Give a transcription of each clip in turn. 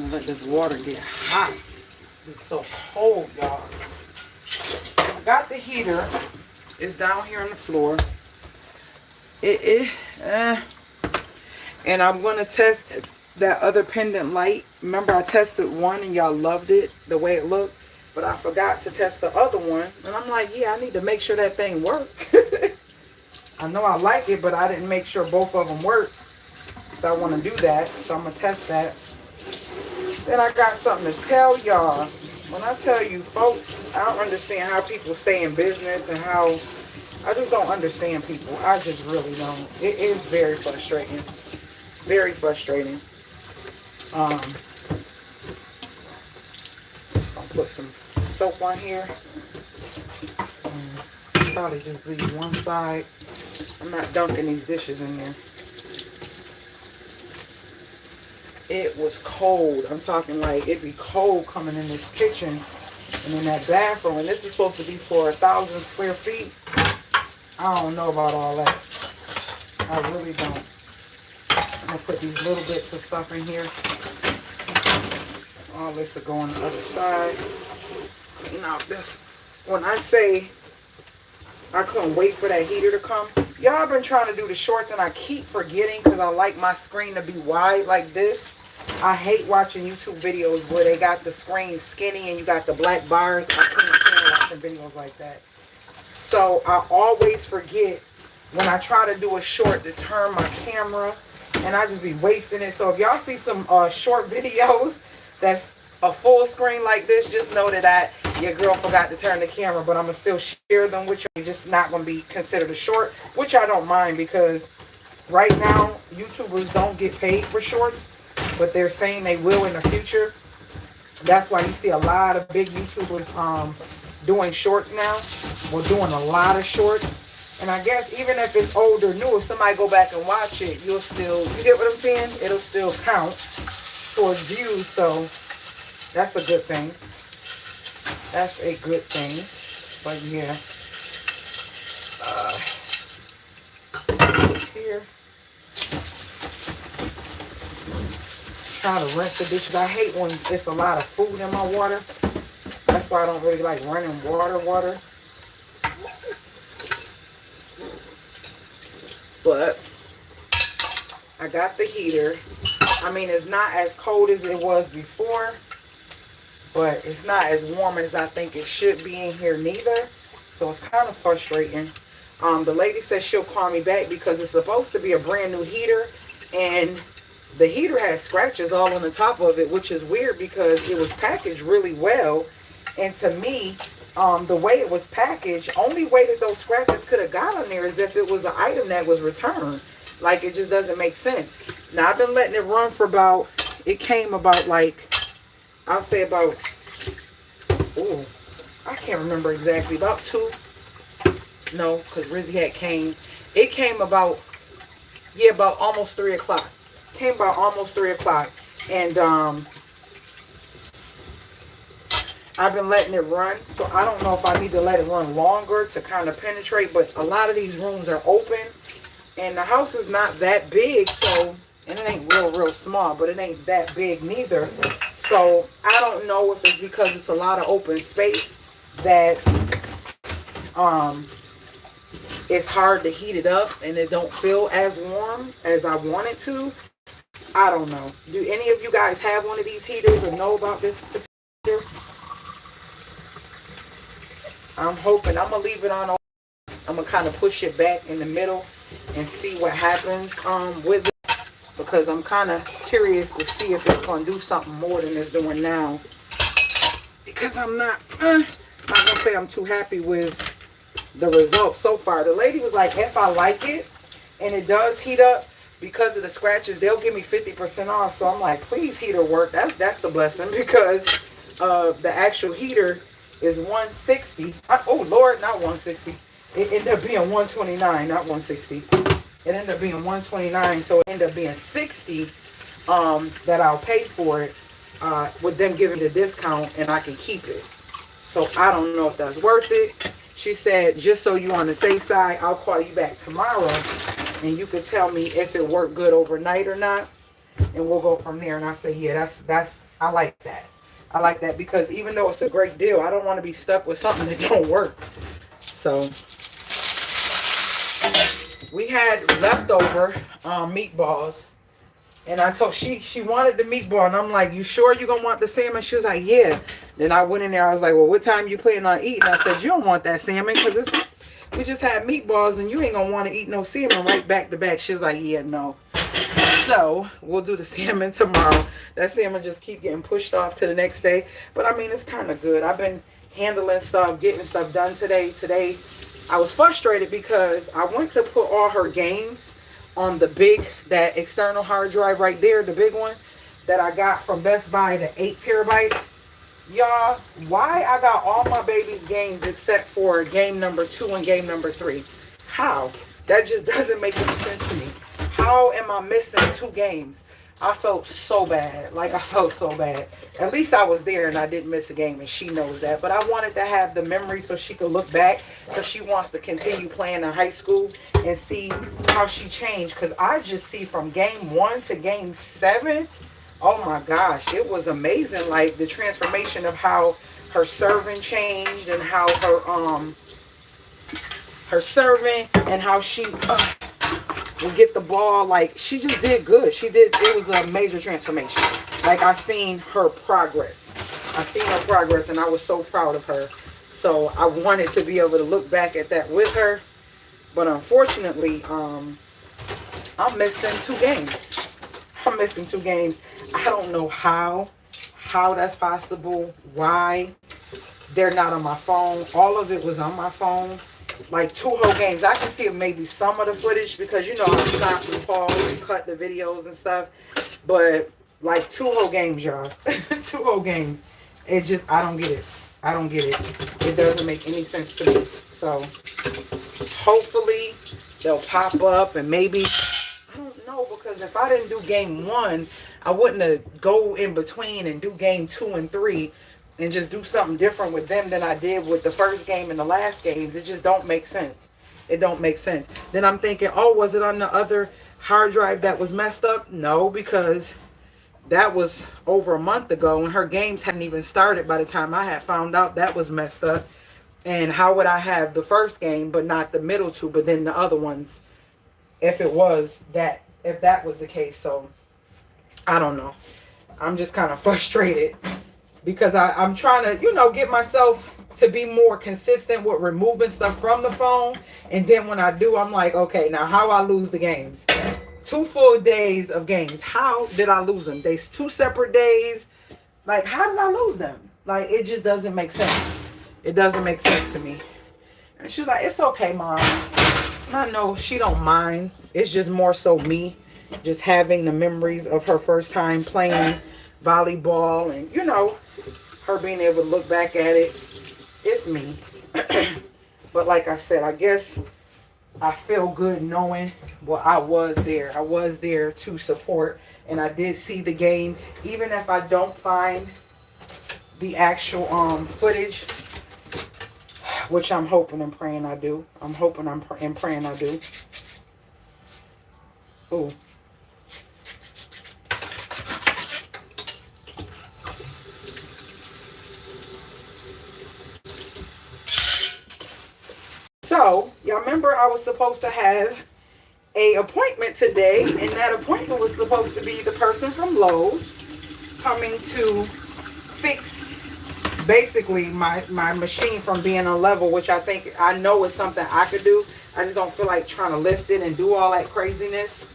gonna let this water get hot. It's so cold, y'all. I got the heater. It's down here on the floor. And I'm gonna test that other pendant light. Remember, I tested one and y'all loved it, the way it looked. But I forgot to test the other one. And I'm like, yeah, I need to make sure that thing works. I know I like it, but I didn't make sure both of them work. So I want to do that. So I'm going to test that. Then I got something to tell y'all. When I tell you, folks, I don't understand how people stay in business and how... I just don't understand people. I just really don't. It is very frustrating. Very frustrating. I'll put some soap on here. Probably just leave one side. I'm not dunking these dishes in there. It was cold. I'm talking like it'd be cold coming in this kitchen and in that bathroom. And this is supposed to be for 1,000 square feet. I don't know about all that. I really don't. I'm going to put these little bits of stuff in here. All this will go on the other side. Clean out this. When I say I couldn't wait for that heater to come. Y'all been trying to do the shorts and I keep forgetting because I like my screen to be wide like this. I hate watching YouTube videos where they got the screen skinny and you got the black bars. I can't stand watching videos like that. So I always forget when I try to do a short to turn my camera and I just be wasting it. So if y'all see some short videos that's a full screen like this, just know that your girl forgot to turn the camera, but I'm going to still share them with you. It's just not going to be considered a short, which I don't mind because right now YouTubers don't get paid for shorts, but they're saying they will in the future. That's why you see a lot of big YouTubers doing shorts now. We're doing a lot of shorts. And I guess even if it's old or new, if somebody go back and watch it, you'll still, you get what I'm saying? It'll still count towards views. So that's a good thing. That's a good thing. But yeah. Here. Try to rinse the dishes. I hate when it's a lot of food in my water. That's why I don't really like running water. But I got the heater. I mean, it's not as cold as it was before, but it's not as warm as I think it should be in here neither. So it's kind of frustrating. The lady says she'll call me back because it's supposed to be a brand new heater, and the heater has scratches all on the top of it, which is weird because it was packaged really well. And to me, the way it was packaged, only way that those scratches could have got on there is if it was an item that was returned. Like, it just doesn't make sense. Now, I've been letting it run for about, it came about like, I'll say about, ooh, I can't remember exactly, about 2. No, because Rizzy had came. It came about, yeah, about almost 3 o'clock. Came about almost 3 o'clock. And, I've been letting it run, so I don't know if I need to let it run longer to kind of penetrate, but a lot of these rooms are open, and the house is not that big, so, and it ain't real small, but it ain't that big neither. So I don't know if it's because it's a lot of open space that it's hard to heat it up and it don't feel as warm as I want it to. I don't know. Do any of you guys have one of these heaters or know about this heater? I'm hoping. I'm going to leave it on. I'm going to kind of push it back in the middle and see what happens with it. Because I'm kind of curious to see if it's going to do something more than it's doing now. Because I'm not going to say I'm too happy with the results so far. The lady was like, if I like it and it does heat up because of the scratches, they'll give me 50% off. So I'm like, please, heater work. That's a blessing because the actual heater is $160. Oh Lord, not 160. It ended up being 129, not 160. It ended up being 129, so it ended up being 60 that I'll pay for it with them giving me the discount, and I can keep it. So I don't know if that's worth it. She said, just so you're on the safe side, I'll call you back tomorrow and you can tell me if it worked good overnight or not, and we'll go from there. And I said, yeah, I like that. I like that because even though it's a great deal, I don't want to be stuck with something that don't work. So we had leftover meatballs, and I told she wanted the meatball, and I'm like, you sure you gonna want the salmon? She was like, yeah. Then I went in there. I was like, well, what time you planning on eating? I said, you don't want that salmon because we just had meatballs, and you ain't gonna want to eat no salmon right back to back. She was like, yeah, no. So we'll do the salmon tomorrow. That salmon just keep getting pushed off to the next day. But I mean, it's kind of good. I've been handling stuff, getting stuff done today. Today, I was frustrated because I went to put all her games on that external hard drive right there, the big one that I got from Best Buy, the 8 TB. Y'all, why I got all my baby's games except for game number 2 and game number 3? How? That just doesn't make any sense to me. How am I missing 2 games? I felt so bad. Like, I felt so bad. At least I was there and I didn't miss a game, and she knows that. But I wanted to have the memory so she could look back, because she wants to continue playing in high school and see how she changed. Because I just see from game 1 to game 7, oh my gosh, it was amazing. Like, the transformation of how her serving changed, and how her serving, and how she would get the ball. Like, she just did good. It was a major transformation. Like, I seen her progress. And I was so proud of her. So I wanted to be able to look back at that with her. But unfortunately, I'm missing 2 games. I don't know how that's possible, why they're not on my phone. All of it was on my phone. Like 2 whole games. I can see maybe some of the footage because, you know, I stopped and paused and cut the videos and stuff. But like 2 whole games, y'all. 2 whole games. It just, I don't get it. It doesn't make any sense to me. So hopefully they'll pop up, and maybe, I don't know, because if I didn't do game 1, I wouldn't have go in between and do game 2 and 3 and just do something different with them than I did with the first game and the last games. It just don't make sense. It don't make sense. Then I'm thinking, oh, was it on the other hard drive that was messed up? No, because that was over a month ago, and her games hadn't even started by the time I had found out that was messed up. And how would I have the first game but not the middle 2, but then the other ones, if that was the case? So I don't know. I'm just kind of frustrated because I'm trying to, you know, get myself to be more consistent with removing stuff from the phone. And then when I do, I'm like, okay, now how I lose the games? 2 full days of games. How did I lose them? They 2 separate days. Like, how did I lose them? Like, it just doesn't make sense. It doesn't make sense to me. And she was like, it's okay, Mom. And I know she don't mind. It's just more so me just having the memories of her first time playing volleyball, and, you know, her being able to look back at it. It's me. But like I said, I guess I feel good knowing, well, I was there. I was there to support, and I did see the game. Even if I don't find the actual footage, which I'm hoping and praying I do. I'm hoping and praying I do. Ooh. So, y'all remember I was supposed to have a appointment today, and that appointment was supposed to be the person from Lowe's coming to fix basically my machine from being unlevel, which I know is something I could do. I just don't feel like trying to lift it and do all that craziness.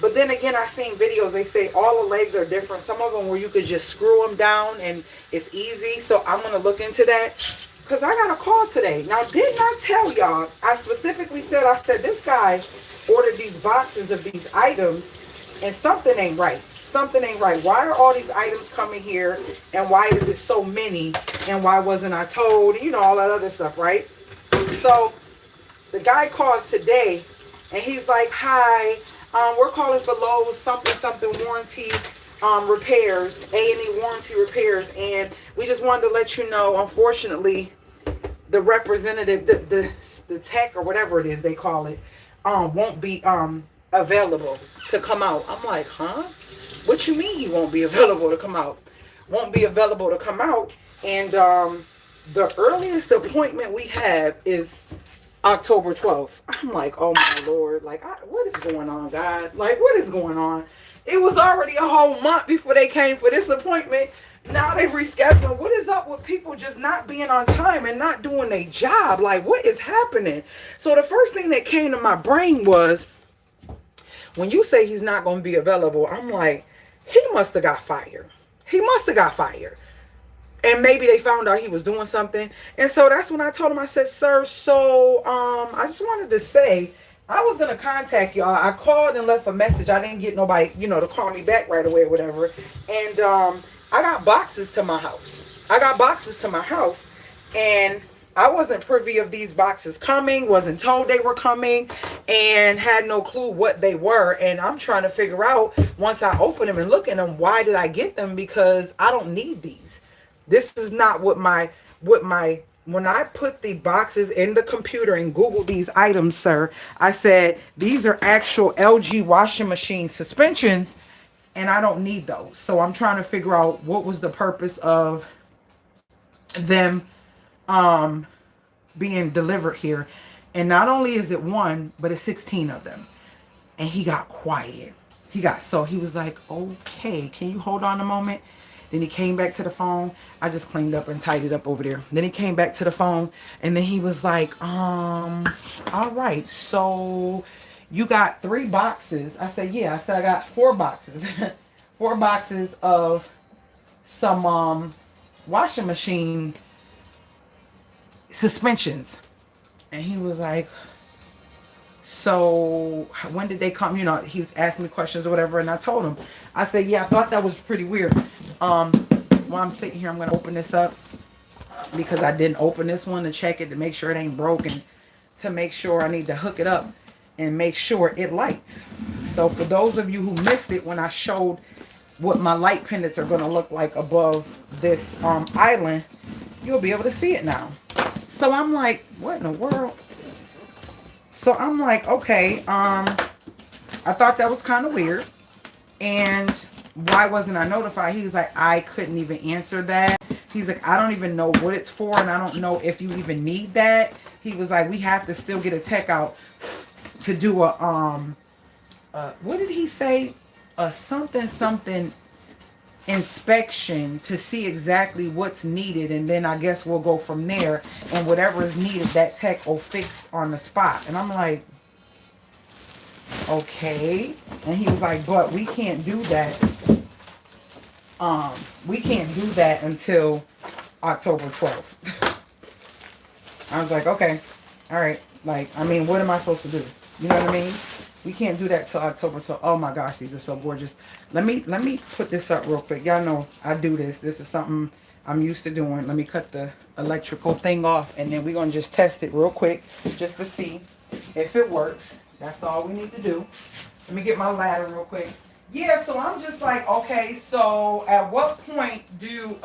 But then again, I've seen videos, they say all the legs are different. Some of them where you could just screw them down and it's easy. So I'm going to look into that, because I got a call today. Now, didn't I tell y'all, I specifically said, this guy ordered these boxes of these items and something ain't right. Something ain't right. Why are all these items coming here, and why is it so many, and why wasn't I told, you know, all that other stuff, right? So the guy calls today and he's like, hi, we're calling for Lowe's something warranty repairs, A&E warranty repairs, and we just wanted to let you know, unfortunately, the representative, the tech or whatever it is they call it, won't be available to come out. I'm like, huh? What you mean he won't be available to come out? won't be available to come out. And the earliest appointment we have is October 12th. I'm like, oh my Lord, like, what is going on, God? Like, what is going on? It was already a whole month before they came for this appointment. Now they've rescheduled. What is up with people just not being on time and not doing their job? Like, what is happening? So the first thing that came to my brain was, when you say he's not going to be available, I'm like, he must have got fired. He must have got fired. And maybe they found out he was doing something. And so that's when I told him, I said, sir, so I just wanted to say, I was going to contact y'all. I called and left a message. I didn't get nobody, you know, to call me back right away or whatever. And I got boxes to my house. I got boxes to my house. And I wasn't privy of these boxes coming, wasn't told they were coming, and had no clue what they were. And I'm trying to figure out, once I open them and look at them, why did I get them? Because I don't need these. This is not what when I put the boxes in the computer and Google these items, sir, I said, these are actual LG washing machine suspensions, and I don't need those. So I'm trying to figure out what was the purpose of them being delivered here. And not only is it one, but it's 16 of them. And he got quiet. He was like, okay, can you hold on a moment? Then he came back to the phone. I just cleaned up and tidied up over there. Then he came back to the phone, and then he was like, all right, so you got 3 boxes. I said, yeah. I said, I got 4 boxes. 4 boxes of some washing machine suspensions. And he was like, so when did they come? You know, he was asking me questions or whatever, and I told him. I said, yeah, I thought that was pretty weird. While I'm sitting here, I'm going to open this up, because I didn't open this one to check it, to make sure it ain't broken, to make sure I need to hook it up and make sure it lights. So for those of you who missed it, when I showed what my light pendants are going to look like above this island, you'll be able to see it now. So I'm like, what in the world? So I'm like, okay, I thought that was kind of weird. And why wasn't I notified? He was like, I couldn't even answer that. He's like, I don't even know what it's for, and I don't know if you even need that. He was like, we have to still get a tech out to do a, what did he say? A something inspection to see exactly what's needed, and then I guess we'll go from there, and whatever is needed, that tech will fix on the spot. And I'm like, okay. And he was like, but we can't do that. We can't do that until October 12th. I was like, okay, all right. Like, I mean, what am I supposed to do? You know what I mean? We can't do that till October 12th. Oh my gosh, these are so gorgeous. Let me put this up real quick. Y'all know I do this. This is something I'm used to doing. Let me cut the electrical thing off, and then we're going to just test it real quick just to see if it works. That's all we need to do. Let me get my ladder real quick. Yeah, so I'm just like, okay, so at what point do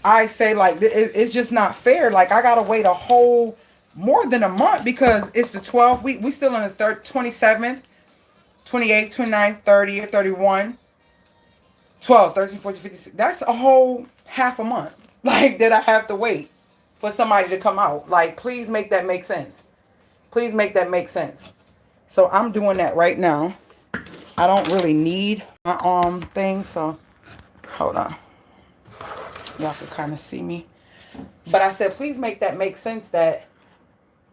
I say, like, it's just not fair. Like, I gotta wait a whole more than a month, because it's the 12th week. We still on the 27th, 28th, 29th, 30th, 31, 12, 13, 14, 15. That's a whole half a month, like, that I have to wait for somebody to come out. Like, please make that make sense. Please make that make sense. So I'm doing that right now. I don't really need my thing, so hold on. Y'all can kind of see me. But I said, please make that make sense, that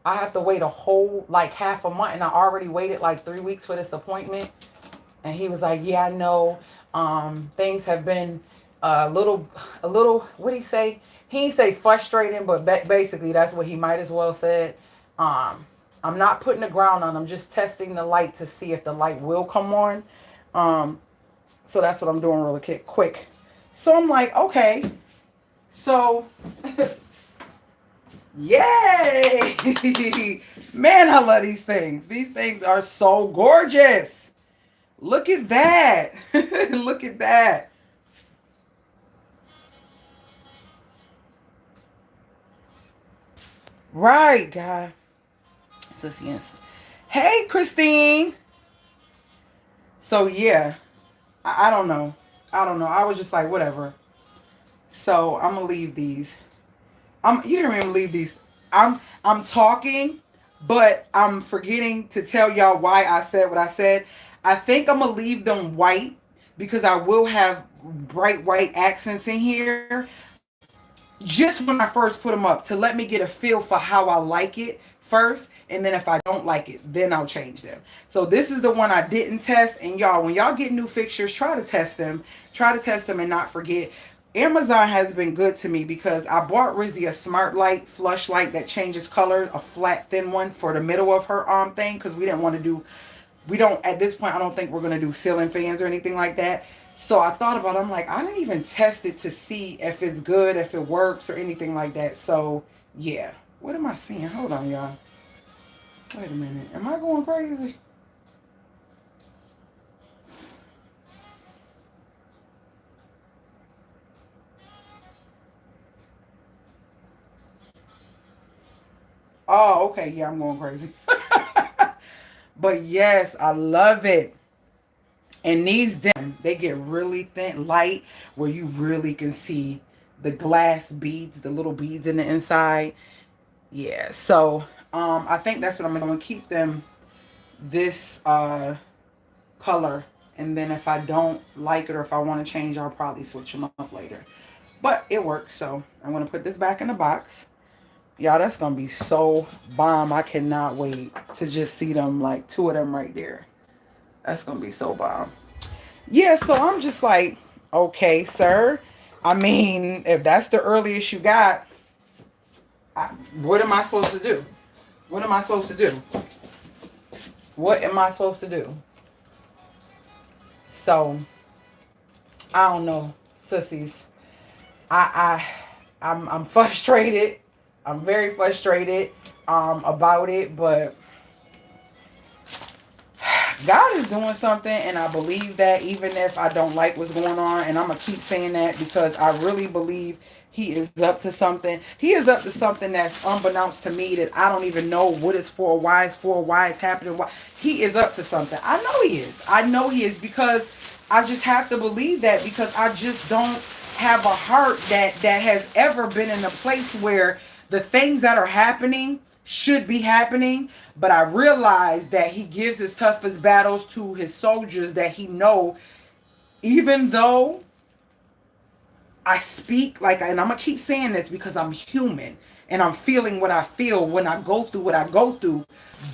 I have to wait a whole, like, half a month, and I already waited like 3 weeks for this appointment. And he was like, yeah, I know. Things have been a little, what did he say? He didn't say frustrating, but basically that's what he might as well said. I'm not putting the ground on. I'm just testing the light to see if the light will come on. So that's what I'm doing really quick. So I'm like, okay. So, yay! Man, I love these things. These things are so gorgeous. Look at that. Look at that. Right, guy. So, yes. Hey, Christine. So yeah, I don't know. I don't know. I was just like, whatever. So I'm gonna leave these. You didn't even leave these. I'm talking, but I'm forgetting to tell y'all why I said what I said. I think I'm gonna leave them white because I will have bright white accents in here. Just when I first put them up to let me get a feel for how I like it first, and then if I don't like it, then I'll change them. So this is the one I didn't test, and y'all, when y'all get new fixtures, try to test them. Try to test them and not forget. Amazon has been good to me because I bought Rizzy a smart light, flush light that changes color, a flat thin one for the middle of her thing, because we didn't want to do, we don't, at this point I don't think we're going to do ceiling fans or anything like that. So I thought about it, I'm like, I didn't even test it to see if it's good, if it works or anything like that. So yeah, what am I seeing? Hold on, y'all. Wait a minute, am I going crazy? Oh, okay, yeah, I'm going crazy. But yes, I love it. And these dim, they get really thin, light, where you really can see the glass beads, the little beads in the inside. Yeah, so I think that's what I'm gonna keep them this color, and then if I don't like it or if I want to change, I'll probably switch them up later. But it works, so I'm gonna put this back in the box. Y'all, that's gonna be so bomb. I cannot wait to just see them, like two of them right there. That's gonna be so bomb. Yeah, so I'm just like, okay, sir. I mean, if that's the earliest you got, what am I supposed to do? What am I supposed to do? What am I supposed to do? So I don't know, sissies. I I'm frustrated. I'm very frustrated about it, but God is doing something, and I believe that even if I don't like what's going on, and I'm going to keep saying that because I really believe he is up to something. He is up to something that's unbeknownst to me that I don't even know what it's for, why it's happening. Why. He is up to something. I know he is. I know he is because I just have to believe that because I just don't have a heart that has ever been in a place where the things that are happening should be happening, but I realize that he gives his toughest battles to his soldiers that he know, even though I speak like, and I'm gonna keep saying this because I'm human and I'm feeling what I feel when I go through what I go through,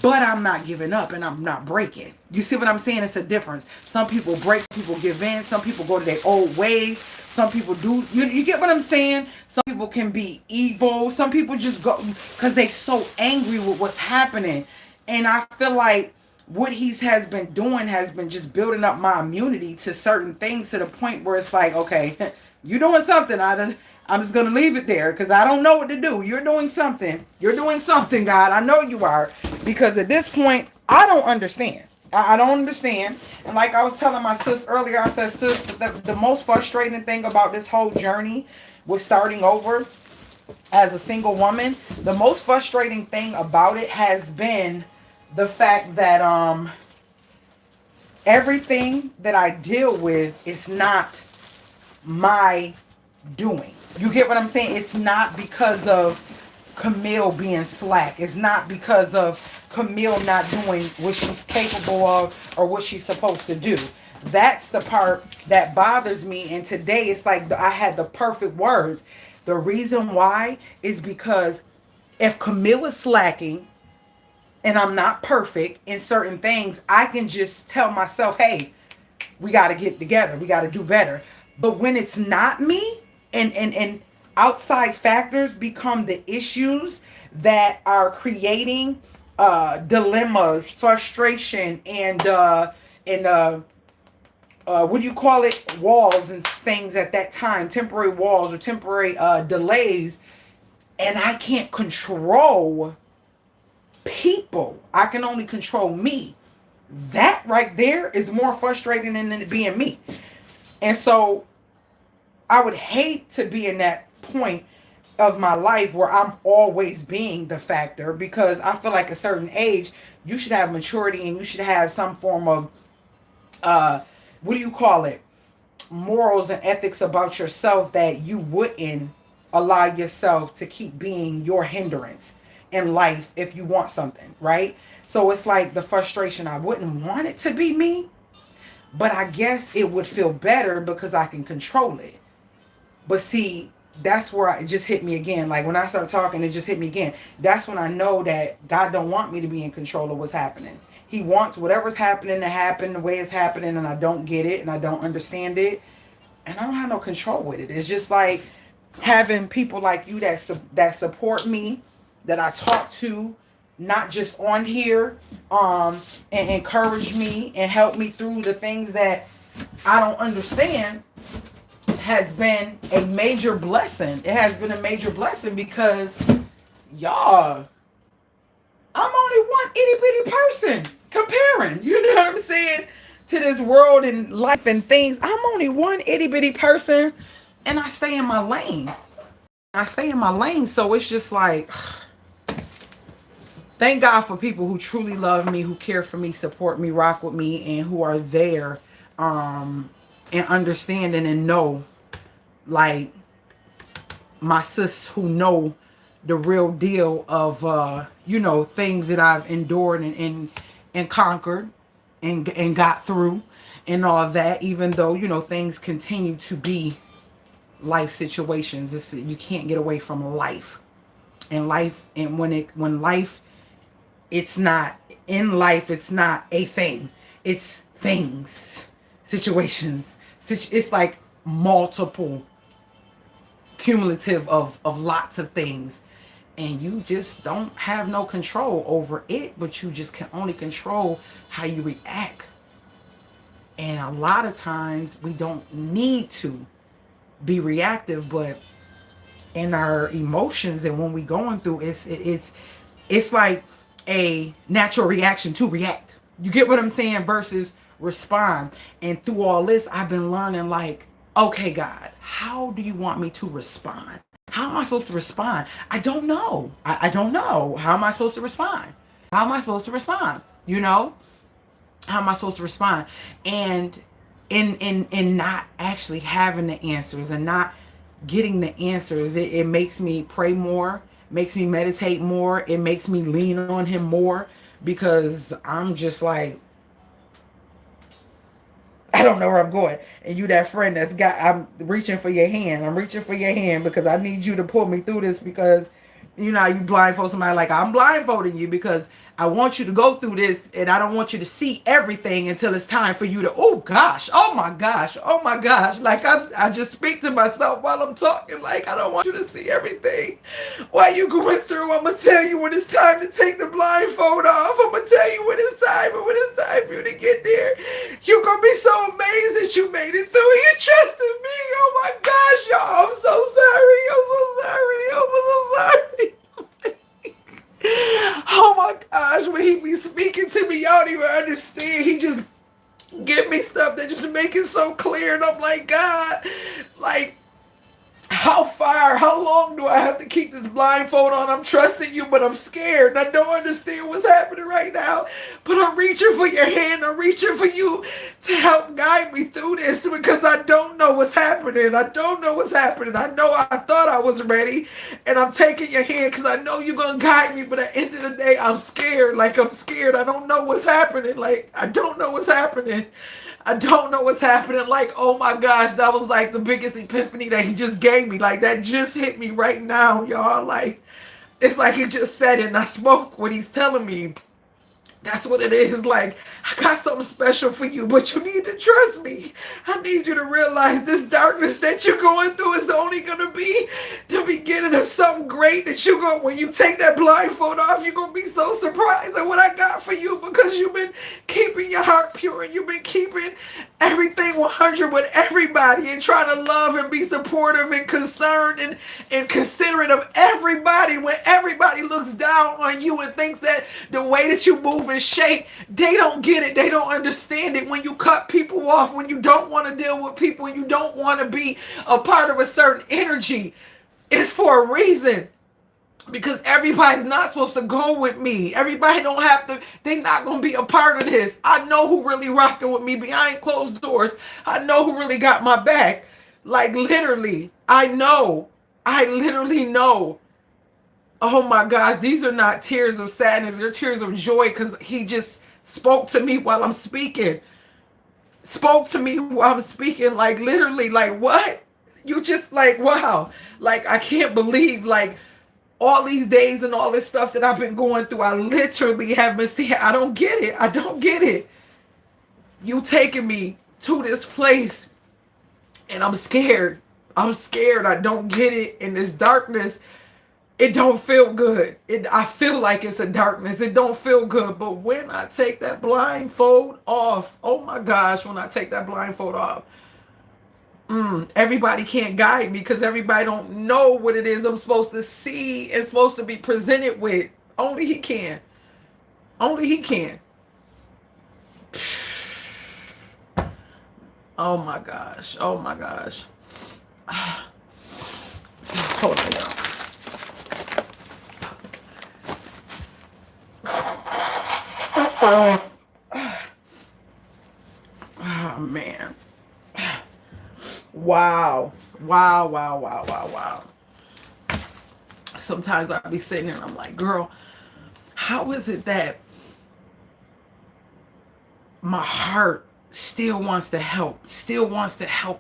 but I'm not giving up and I'm not breaking. You see what I'm saying? It's a difference. Some people break, people give in, some people go to their old ways, some people do, you get what I'm saying? Some people can be evil, some people just go because they so angry with what's happening. And I feel like what he has been doing has been just building up my immunity to certain things to the point where it's like, okay, you're doing something. I'm just going to leave it there because I don't know what to do. You're doing something. You're doing something, God. I know you are. Because at this point, I don't understand. I don't understand. And like I was telling my sis earlier, I said, sis, the most frustrating thing about this whole journey with starting over as a single woman, the most frustrating thing about it has been the fact that everything that I deal with is not my doing. You get what I'm saying? It's not because of Camille being slack. It's not because of Camille not doing what she's capable of or what she's supposed to do. That's the part that bothers me. And today it's like I had the perfect words. The reason why is because if Camille is slacking and I'm not perfect in certain things, I can just tell myself, hey, we got to get together. We got to do better. But when it's not me and outside factors become the issues that are creating dilemmas, frustration, and what do you call it? Walls and things at that time, temporary walls or temporary delays. And I can't control people. I can only control me. That right there is more frustrating than it being me. And so I would hate to be in that point of my life where I'm always being the factor, because I feel like a certain age you should have maturity and you should have some form of what do you call it, morals and ethics about yourself, that you wouldn't allow yourself to keep being your hindrance in life if you want something, right? So it's like the frustration. I wouldn't want it to be me, but I guess it would feel better because I can control it. But see, that's where it just hit me again. Like when I start talking, it just hit me again. That's when I know that God don't want me to be in control of what's happening. He wants whatever's happening to happen the way it's happening, and I don't get it and I don't understand it, and I don't have no control with it. It's just like having people like you that support me, that I talk to, not just on here, and encourage me and help me through the things that I don't understand, has been a major blessing. It has been a major blessing because, y'all, I'm only one itty bitty person comparing, you know what I'm saying, to this world and life and things. I'm only one itty bitty person, and I stay in my lane. So it's just like, thank God for people who truly love me, who care for me, support me, rock with me, and who are there, and understanding and know, like my sis who know the real deal of things that I've endured and conquered and got through and all that, even though things continue to be life situations. You can't get away from life. And when life, it's not in life, it's not a thing, it's things, situations. It's like multiple cumulative of lots of things, and you just don't have no control over it, but you just can only control how you react. And a lot of times we don't need to be reactive, but in our emotions and when we going through, it's like a natural reaction to react. You get what I'm saying? Versus respond. And through all this, I've been learning, like, okay, God, how do you want me to respond? How am I supposed to respond? I don't know. I don't know. How am I supposed to respond? How am I supposed to respond? How am I supposed to respond? And in not actually having the answers and not getting the answers, it makes me pray more, makes me meditate more, it makes me lean on him more, because I'm just like, I don't know where I'm going. And you that friend I'm reaching for your hand. I'm reaching for your hand because I need you to pull me through this, because you blindfold somebody, like I'm blindfolding you because I want you to go through this, and I don't want you to see everything until it's time for you to, oh gosh, oh my gosh, oh my gosh. Like I just speak to myself while I'm talking, like I don't want you to see everything while you going through. I'm going to tell you when it's time to take the blindfold off. I'm going to tell you when it's time, and when it's time for you to get there, you're going to be so amazed that you made it through. You trusted me. Oh my gosh, y'all, I'm so sorry. I'm so sorry. I'm so sorry. Oh my gosh, when he be speaking to me, y'all don't even understand. He just give me stuff that just make it so clear, and I'm like, God, like, how long do I have to keep this blindfold on? I'm trusting you, but I'm scared, and I don't understand what's happening right now, but I'm reaching for your hand. I'm reaching for you to help guide me through this, because I don't know what's happening. I don't know what's happening. I know I thought I was ready, and I'm taking your hand because I know you're going to guide me, but at the end of the day, I'm scared. Like, I'm scared. I don't know what's happening. Like, I don't know what's happening. I don't know what's happening. Like, oh my gosh, that was like the biggest epiphany that he just gave me. Like, that just hit me right now, y'all. Like, it's like he just said it and I spoke what he's telling me. That's what it is. Like, I got something special for you, but you need to trust me. I need you to realize this darkness that you're going through is only going to be the beginning of something great that you're going, when you take that blindfold off, you're going to be so surprised at what I got for you, because you've been keeping your heart pure, and you've been keeping everything 100 with everybody, and trying to love and be supportive and concerned and considerate of everybody, when everybody looks down on you and thinks that the way that you move and shape, they don't get it, they don't understand it. When you cut people off, when you don't want to deal with people, and you don't want to be a part of a certain energy, it's for a reason. because everybody's not supposed to go with me. Everybody don't have to, they not going to be a part of this. I know who really rocking with me behind closed doors. I know who really got my back. Like literally, I know. I literally know. Oh my gosh, these are not tears of sadness. They're tears of joy because he just spoke to me while I'm speaking. Spoke to me while I'm speaking. Like literally, like what? You just like, wow. Like I can't believe like all these days and all this stuff that I've been going through. I literally have been seeing, I don't get it. I don't get it. You taking me to this place and I'm scared. I'm scared. I don't get it. In this darkness, it don't feel good. I feel like it's a darkness. It don't feel good. But when I take that blindfold off, oh my gosh, when I take that blindfold off, everybody can't guide me because everybody don't know what it is I'm supposed to see and supposed to be presented with. Only he can. Only he can. Oh my gosh. Oh my gosh. Hold on, y'all. Oh man. Wow. Wow, wow, wow, wow, wow. Sometimes I'll be sitting there and I'm like, girl, how is it that my heart still wants to help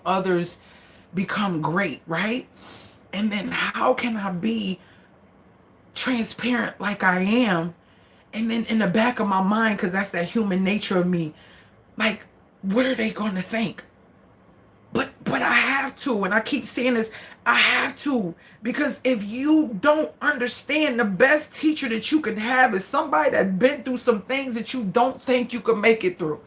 others become great, right? And then how can I be transparent like I am? And then in the back of my mind, because that's that human nature of me, like, what are they going to think? But I have to, and I keep saying this, I have to, because if you don't understand, the best teacher that you can have is somebody that's been through some things that you don't think you can make it through.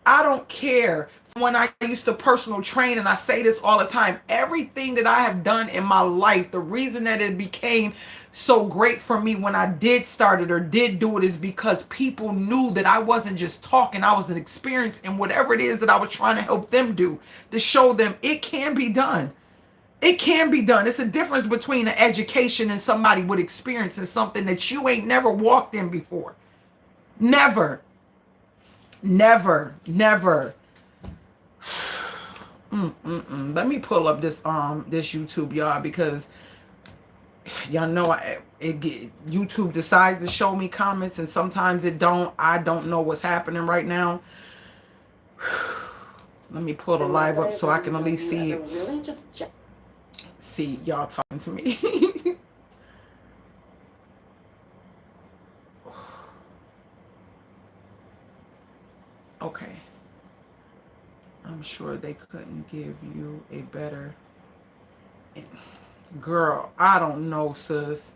I don't care. When I used to personal train, and I say this all the time, everything that I have done in my life, the reason that it became so great for me when I did start it or did do it is because people knew that I wasn't just talking, I was an experience in whatever it is that I was trying to help them do, to show them it can be done. It can be done. It's a difference between an education and somebody with experience in something that you ain't never walked in before. Never. Never. Never. Let me pull up this this YouTube, y'all, because y'all know YouTube decides to show me comments and sometimes it don't. I don't know what's happening right now. Let me pull the live up so I can at least see it. Really just see y'all talking to me. Okay. I'm sure they couldn't give you a better... Girl, I don't know, sis.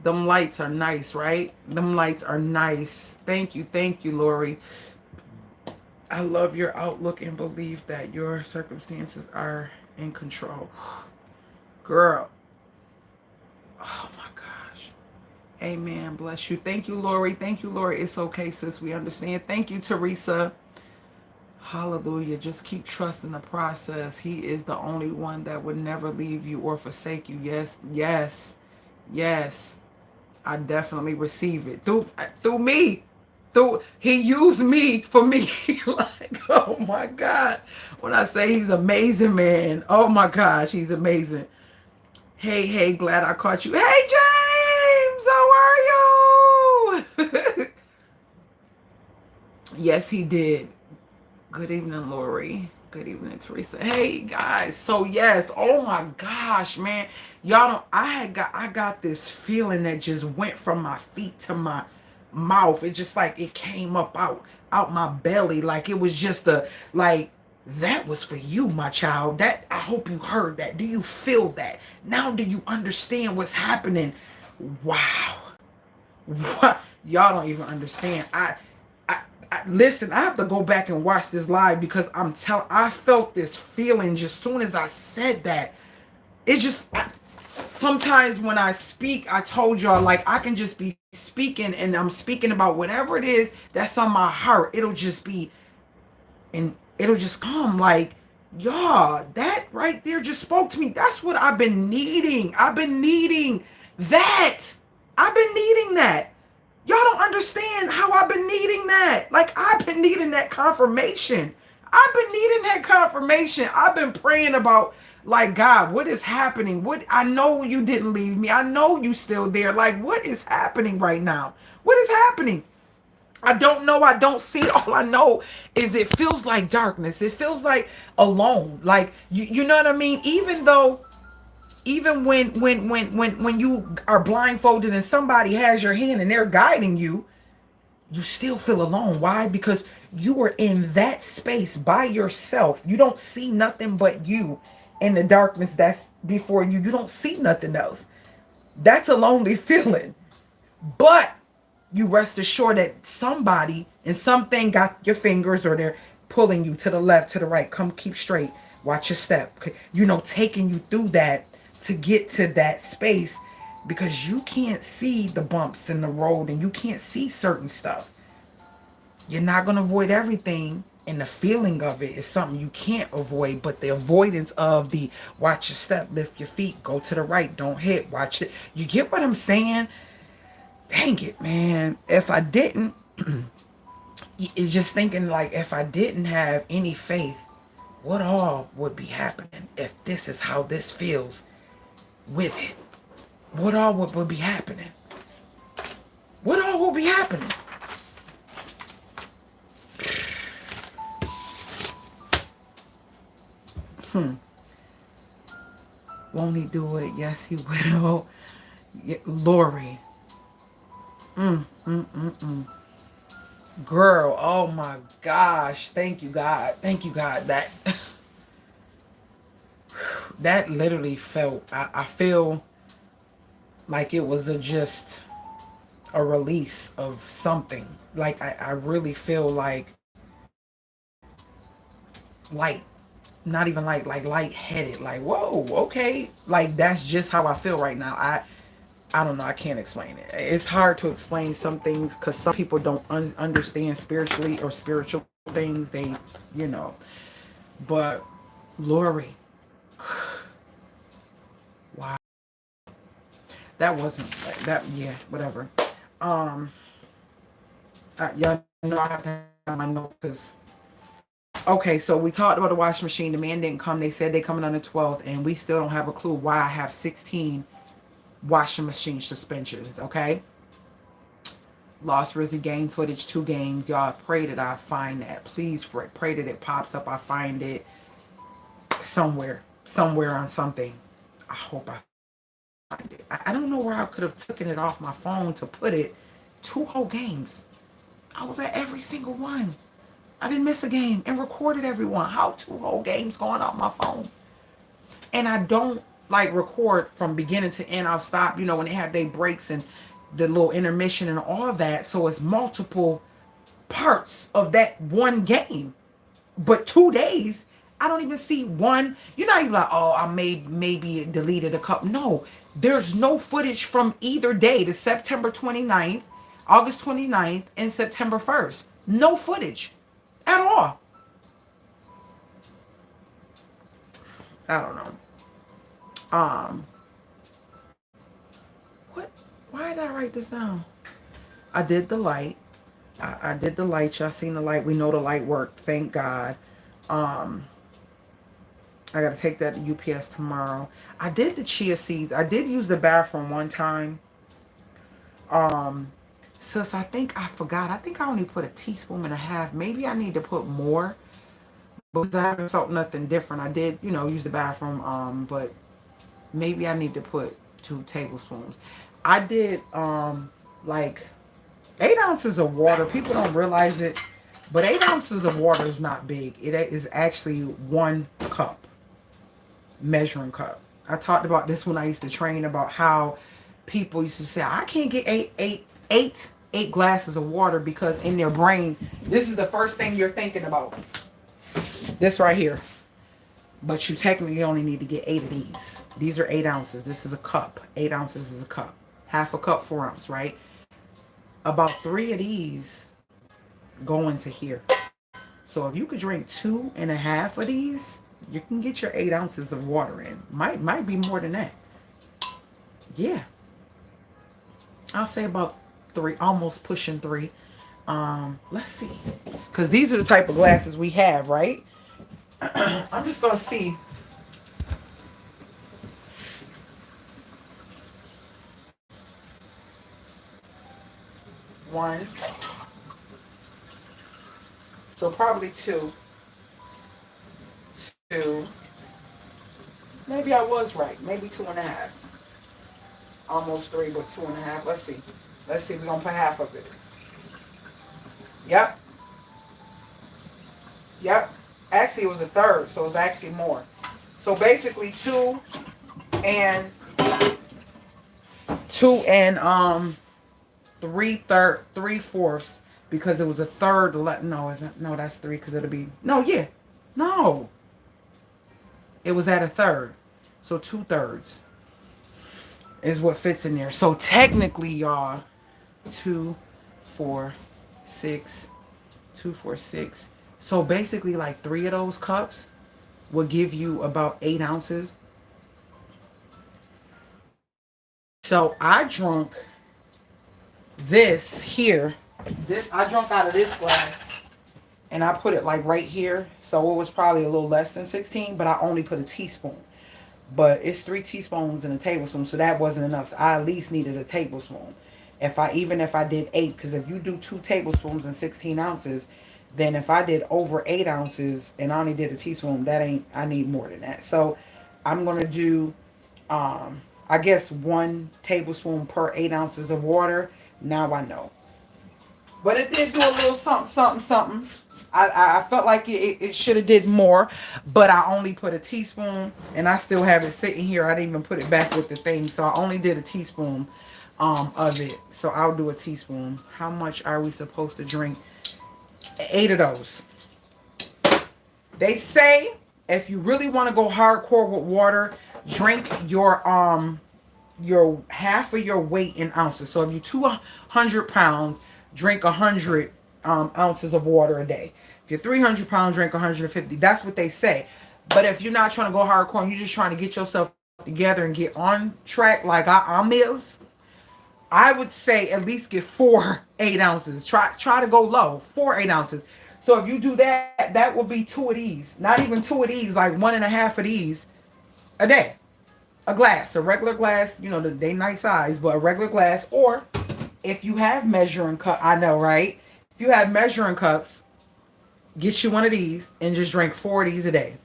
Them lights are nice, right? Them lights are nice. Thank you, Lori. I love your outlook and belief that your circumstances are in control. Girl. Oh my gosh. Amen. Bless you. Thank you, Lori. Thank you, Lori. It's okay, sis. We understand. Thank you, Teresa. Hallelujah. Just keep trusting the process. He is the only one that would never leave you or forsake you. Yes, yes, yes. I definitely receive it. Through me. He used me for me. Like, oh my God. When I say he's amazing, man. Oh my gosh, he's amazing. Hey, glad I caught you. Hey, James, how are you? Yes, he did. Good evening, Lori. Good evening, Teresa. Hey, guys. So, yes. Oh, my gosh, man. Y'all don't... I got this feeling that just went from my feet to my mouth. It just like it came up out my belly. Like it was just like, that was for you, my child. That, I hope you heard that. Do you feel that? Now do you understand what's happening? Wow. What? Y'all don't even understand. Listen, I have to go back and watch this live because I felt this feeling just soon as I said that. It's just, sometimes when I speak, I told y'all, like, I can just be speaking and I'm speaking about whatever it is that's on my heart. It'll just be, and it'll just come like, y'all, that right there just spoke to me. That's what I've been needing. I've been needing That. I've been needing that. Y'all don't understand how I've been needing that. Like, I've been needing that confirmation. I've been needing that confirmation. I've been praying about, like, God, what is happening? What, I know you didn't leave me. I know you still there. Like, what is happening right now? What is happening? I don't know. I don't see. All I know is it feels like darkness. It feels like alone. Like, you know what I mean? Even though, even when you are blindfolded and somebody has your hand and they're guiding you, you still feel alone. Why? Because you are in that space by yourself. You don't see nothing but you in the darkness that's before you. You don't see nothing else. That's a lonely feeling. But you rest assured that somebody and something got your fingers, or they're pulling you to the left, to the right. Come, keep straight. Watch your step. You know, taking you through that to get to that space, because you can't see the bumps in the road and you can't see certain stuff. You're not going to avoid everything, and the feeling of it is something you can't avoid, but the avoidance of the watch your step, lift your feet, go to the right, don't hit, watch it. You get what I'm saying? Dang it, man. If I didn't, it's just thinking, like, if I didn't have any faith, what all would be happening if this is how this feels with it? What all would be happening? What all will be happening? Won't he do it? Yes, he will. Yeah, Lori. Girl, oh my gosh. Thank you, God. Thank you, God. That literally felt, I feel like it was just a release of something. Like, I really feel like light. Not even like lightheaded. Like, whoa, okay. Like, that's just how I feel right now. I don't know. I can't explain it. It's hard to explain some things because some people don't understand spiritually or spiritual things. They, you know. But Lori, wow, that wasn't like that. Yeah, whatever. Y'all know I have to have my notes because. Okay, so we talked about the washing machine. The man didn't come. They said they coming on the 12th, and we still don't have a clue why I have 16 washing machine suspensions. Okay. Lost RIZZY game footage, 2 games. Y'all pray that I find that. Please pray that it pops up. I find it somewhere on something. I hope I find it. I don't know where I could have taken it off my phone to put it. 2 whole games. I was at every single one. I didn't miss a game and recorded everyone. How 2 whole games going off my phone? And I don't like record from beginning to end. I'll stop, you know, when they have their breaks and the little intermission and all that. So it's multiple parts of that one game. But 2 days, I don't even see one. You're not even like, oh, I maybe deleted a couple. No, there's no footage from either day, the September 29th, August 29th, and September 1st. No footage at all. I don't know. What? Why did I write this down? I did the light. I did the light. Y'all seen the light. We know the light worked. Thank God. I got to take that to UPS tomorrow. I did the chia seeds. I did use the bathroom one time. Sis, I think I forgot. I think I only put 1.5 teaspoons. Maybe I need to put more, because I haven't felt nothing different. I did, you know, use the bathroom, but maybe I need to put 2 tablespoons. I did like 8 ounces of water. People don't realize it, but 8 ounces of water is not big. It is actually 1 cup, measuring cup. I talked about this when I used to train, about how people used to say, I can't get eight glasses of water, because in their brain, this is the first thing you're thinking about. This right here. But you technically only need to get 8 of these. These are 8 ounces. This is a cup. 8 ounces is a cup. Half a cup, 4 ounce, right? About 3 of these go into here. So if you could drink 2.5 of these, you can get your 8 ounces of water in. Might be more than that. Yeah. I'll say about 3, almost pushing 3. Let's see, because these are the type of glasses we have, right? I'm just gonna see. One, so probably two, two. Maybe I was right. Maybe 2.5. Almost 3, but 2.5. Let's see. Let's see. We're gonna put half of it. Yep. Yep. Actually, it was a third, so it was actually more. So basically, and 3/4, because it was a third. No, isn't? No, that's 3 because it'll be no. Yeah, no. It was at a third, so 2/3 is what fits in there. So technically, y'all, 2, 4, 6, 2, 4, 6. So basically, like 3 of those cups will give you about 8 ounces. So I drunk this here. This I drunk out of this glass, and I put it like right here. So it was probably a little less than 16, but I only put a teaspoon. But it's 3 teaspoons and a tablespoon, so that wasn't enough. So I at least needed a tablespoon. Even if I did 8, because if you do 2 tablespoons and 16 ounces, then if I did over 8 ounces and I only did a teaspoon, I need more than that. So I'm gonna do, I guess 1 tablespoon per 8 ounces of water. Now I know. But it did do a little something, something, something. I felt like it should have did more, but I only put a teaspoon, and I still have it sitting here. I didn't even put it back with the thing, so I only did a teaspoon of it. So I'll do a teaspoon. How much are we supposed to drink? 8 of those. They say if you really want to go hardcore with water, drink your half of your weight in ounces. So if you're 200 pounds, drink 100 ounces of water a day. If you're 300 pounds, drink 150. That's what they say. But if you're not trying to go hardcore and you're just trying to get yourself together and get on track like I'm is, I would say at least get 4 8 ounces. Try to go low. 4 8 ounces. So if you do that, that will be 2 of these. Not even 2 of these, like 1.5 of these a day. A glass, a regular glass, they nice size, but a regular glass. Or if you have measuring cup, I know, right? If you have measuring cups, get you one of these and just drink 4 of these a day.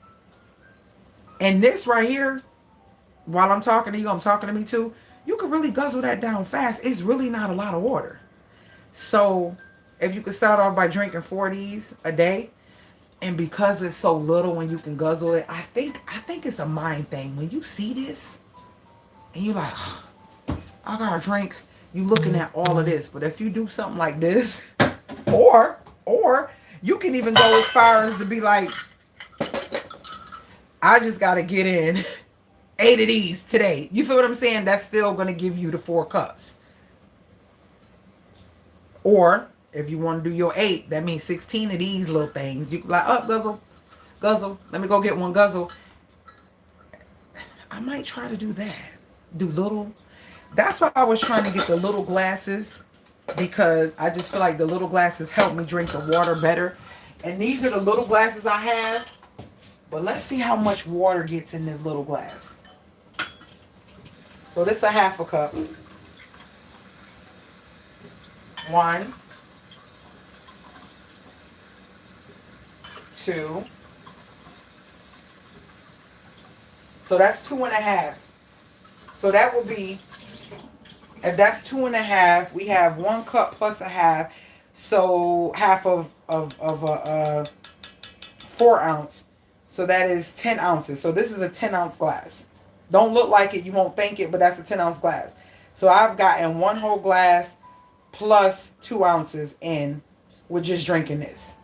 And this right here, while I'm talking to you, I'm talking to me too. You can really guzzle that down fast. It's really not a lot of water. So if you could start off by drinking 4 of these a day, and because it's so little when you can guzzle it, I think it's a mind thing. When you see this and you're like, oh, I gotta drink, you looking at all of this. But if you do something like this, or you can even go as far as to be like, I just gotta get in 8 of these today. You feel what I'm saying? That's still gonna give you the 4 cups. Or if you want to do your 8, that means 16 of these little things. You can be like, oh, guzzle. Let me go get one guzzle. I might try to do that. Do little. That's why I was trying to get the little glasses, because I just feel like the little glasses help me drink the water better. And these are the little glasses I have. But let's see how much water gets in this little glass. So this is a 1/2 cup. 1, 2. So that's 2.5. So that will be, if that's 2.5, we have 1 cup plus a half. So half of a 4 ounce. So that is 10 ounces. So this is a 10 ounce glass. Don't look like it. You won't think it, but that's a 10 ounce glass. So I've gotten 1 whole glass plus 2 ounces in with just drinking this.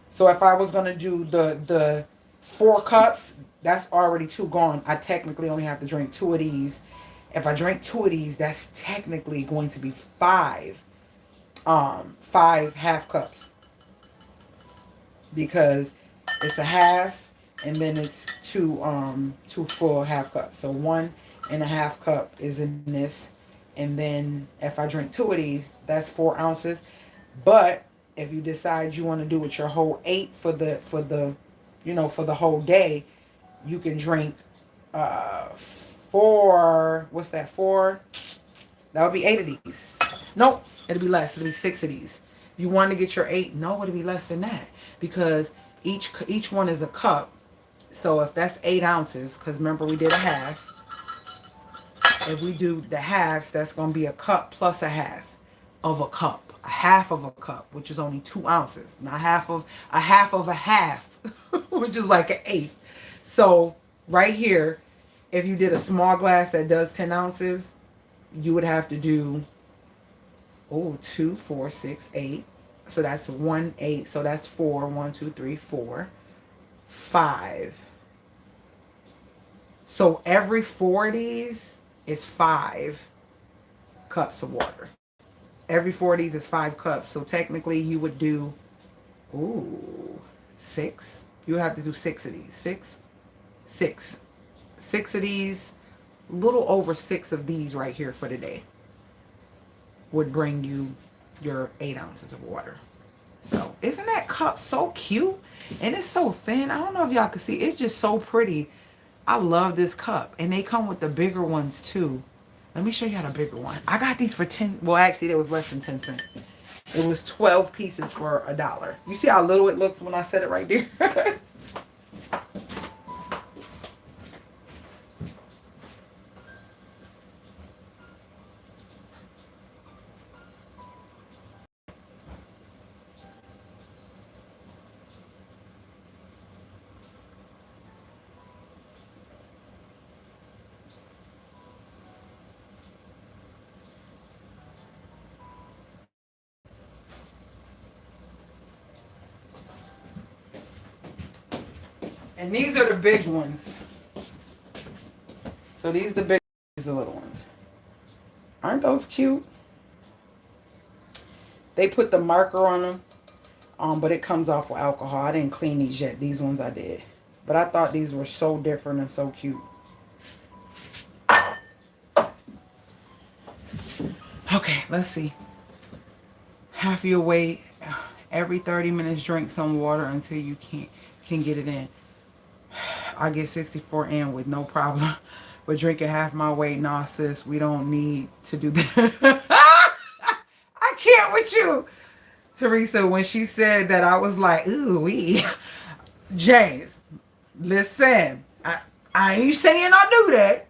So if I was going to do the 4 cups, that's already 2 gone. I technically only have to drink 2 of these. If I drink 2 of these, that's technically going to be 5 half cups. Because it's a half and then it's 2 full half cups. So 1.5 cup is in this. And then if I drink 2 of these, that's 4 ounces. But if you decide you want to do it your whole 8 for the for the whole day, you can drink 4. What's that? 4. That would be 8 of these. Nope, it'll be less. It'll be 6 of these. If you want to get your 8, no, it'll be less than that because each one is a cup. So if that's 8 ounces, because remember we did a half. If we do the halves, that's going to be a cup plus a half of a cup. A half of a cup, which is only 2 ounces. Not half of a half, which is like an eighth. So right here, if you did a small glass that does 10 ounces, you would have to do 2, 4, 6, 8. So that's 1, 8. So that's 4. 1, 2, 3, 4, 5. So every 4 of these is 5 cups of water. Every 4 of these is 5 cups. So technically you would do 6. You have to do 6 of these. 6 of these. A little over 6 of these right here for the day would bring you your 8 ounces of water. So isn't that cup so cute? And it's so thin. I don't know if y'all can see. It's just so pretty. I love this cup. And they come with the bigger ones too. Let me show you how the bigger one. I got these for 10. Well, actually, it was less than 10 cents. It was 12 pieces for $1. You see how little it looks when I set it right there? And these are the big ones. So these are the big, these are the little ones. Aren't those cute? They put the marker on them, but it comes off with alcohol. I didn't clean these yet. These ones I did. But I thought these were so different and so cute. Okay, let's see. Half your weight. Every 30 minutes, drink some water until you can get it in. I get 64 in with no problem. But drinking half my weight, nah, sis, we don't need to do that. I can't with you. Teresa, when she said that, I was like, ooh, James, listen, I ain't saying I do that.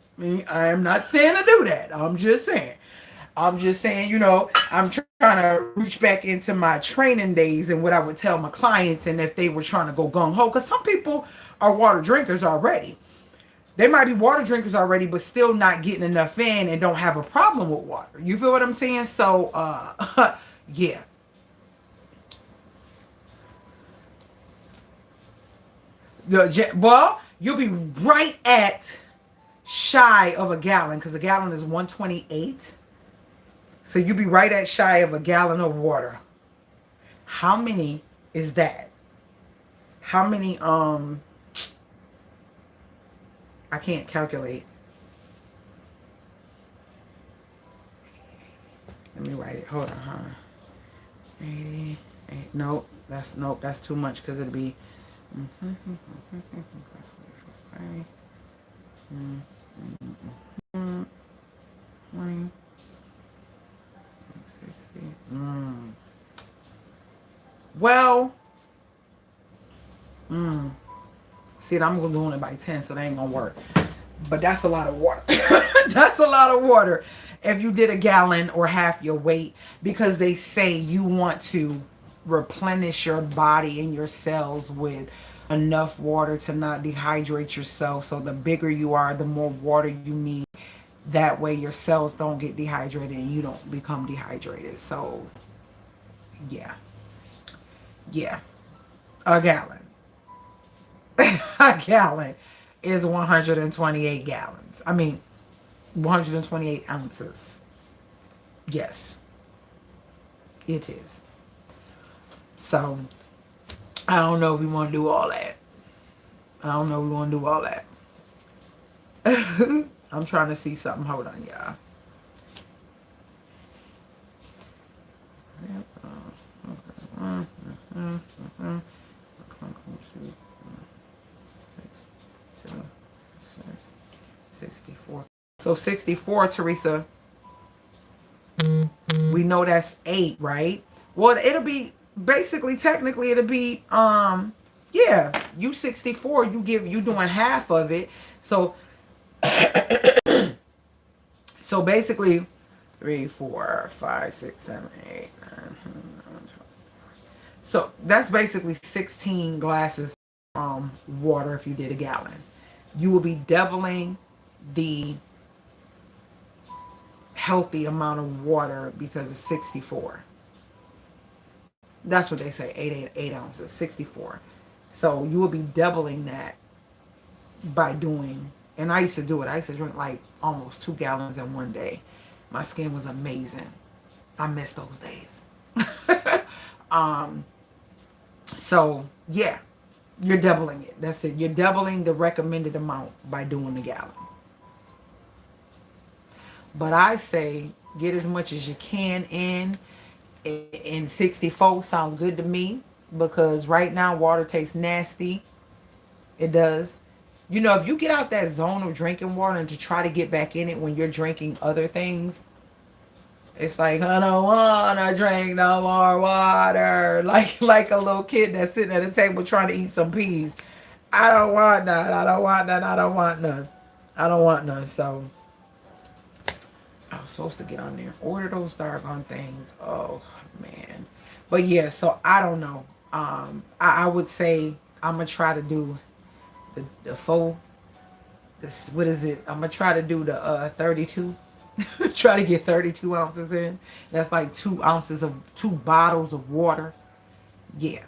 I am not saying I do that. I'm just saying, I'm trying to reach back into my training days and what I would tell my clients and if they were trying to go gung-ho. Because some people are water drinkers already. They might be water drinkers already, but still not getting enough in and don't have a problem with water. You feel what I'm saying? So, yeah. Well, you'll be right at shy of a gallon because a gallon is 128. So you'll be right at shy of a gallon of water. How many is that? How many, I can't calculate. Let me write it. Hold on, 88. Nope, that's too much because it'll be 20, 60. Well, see, I'm doing it by 10, so that ain't gonna work. But that's a lot of water. That's a lot of water if you did a gallon or half your weight, because they say you want to replenish your body and your cells with enough water to not dehydrate yourself. So the bigger you are, the more water you need. That way your cells don't get dehydrated and you don't become dehydrated. So yeah, a gallon. A gallon is 128 gallons. 128 ounces. Yes, it is. So I don't know if we want to do all that. I'm trying to see something. Hold on, y'all. $64. So 64, Teresa, we know that's 8, right? Well, it'll be basically, technically, it'll be yeah, you 64, you doing half of it. So so basically 3, 4, 5, 6, 7, 8, 9, 10, 11, 12. So that's basically 16 glasses water if you did a gallon. You will be doubling the healthy amount of water because it's 64. That's what they say, 8 ounces, 64. So you will be doubling that by doing, and I used to do it. I used to drink like almost 2 gallons in one day. My skin was amazing. I miss those days. So yeah, you're doubling it. That's it. You're doubling the recommended amount by doing the gallon. But I say get as much as you can in 64 sounds good to me, because right now water tastes nasty. It does. You know, if you get out that zone of drinking water and to try to get back in it when you're drinking other things, it's like, I don't want to drink no more water. Like a little kid that's sitting at a table trying to eat some peas. I don't want none. I don't want none. I don't want none. I don't want none. So I was supposed to get on there, order those doggone things. Oh man. But yeah, so I don't know. I would say I'm gonna try to do the full. This, what is it? I'm gonna try to do the 32. Try to get 32 ounces in. That's like 2 ounces of 2 bottles of water. Yeah,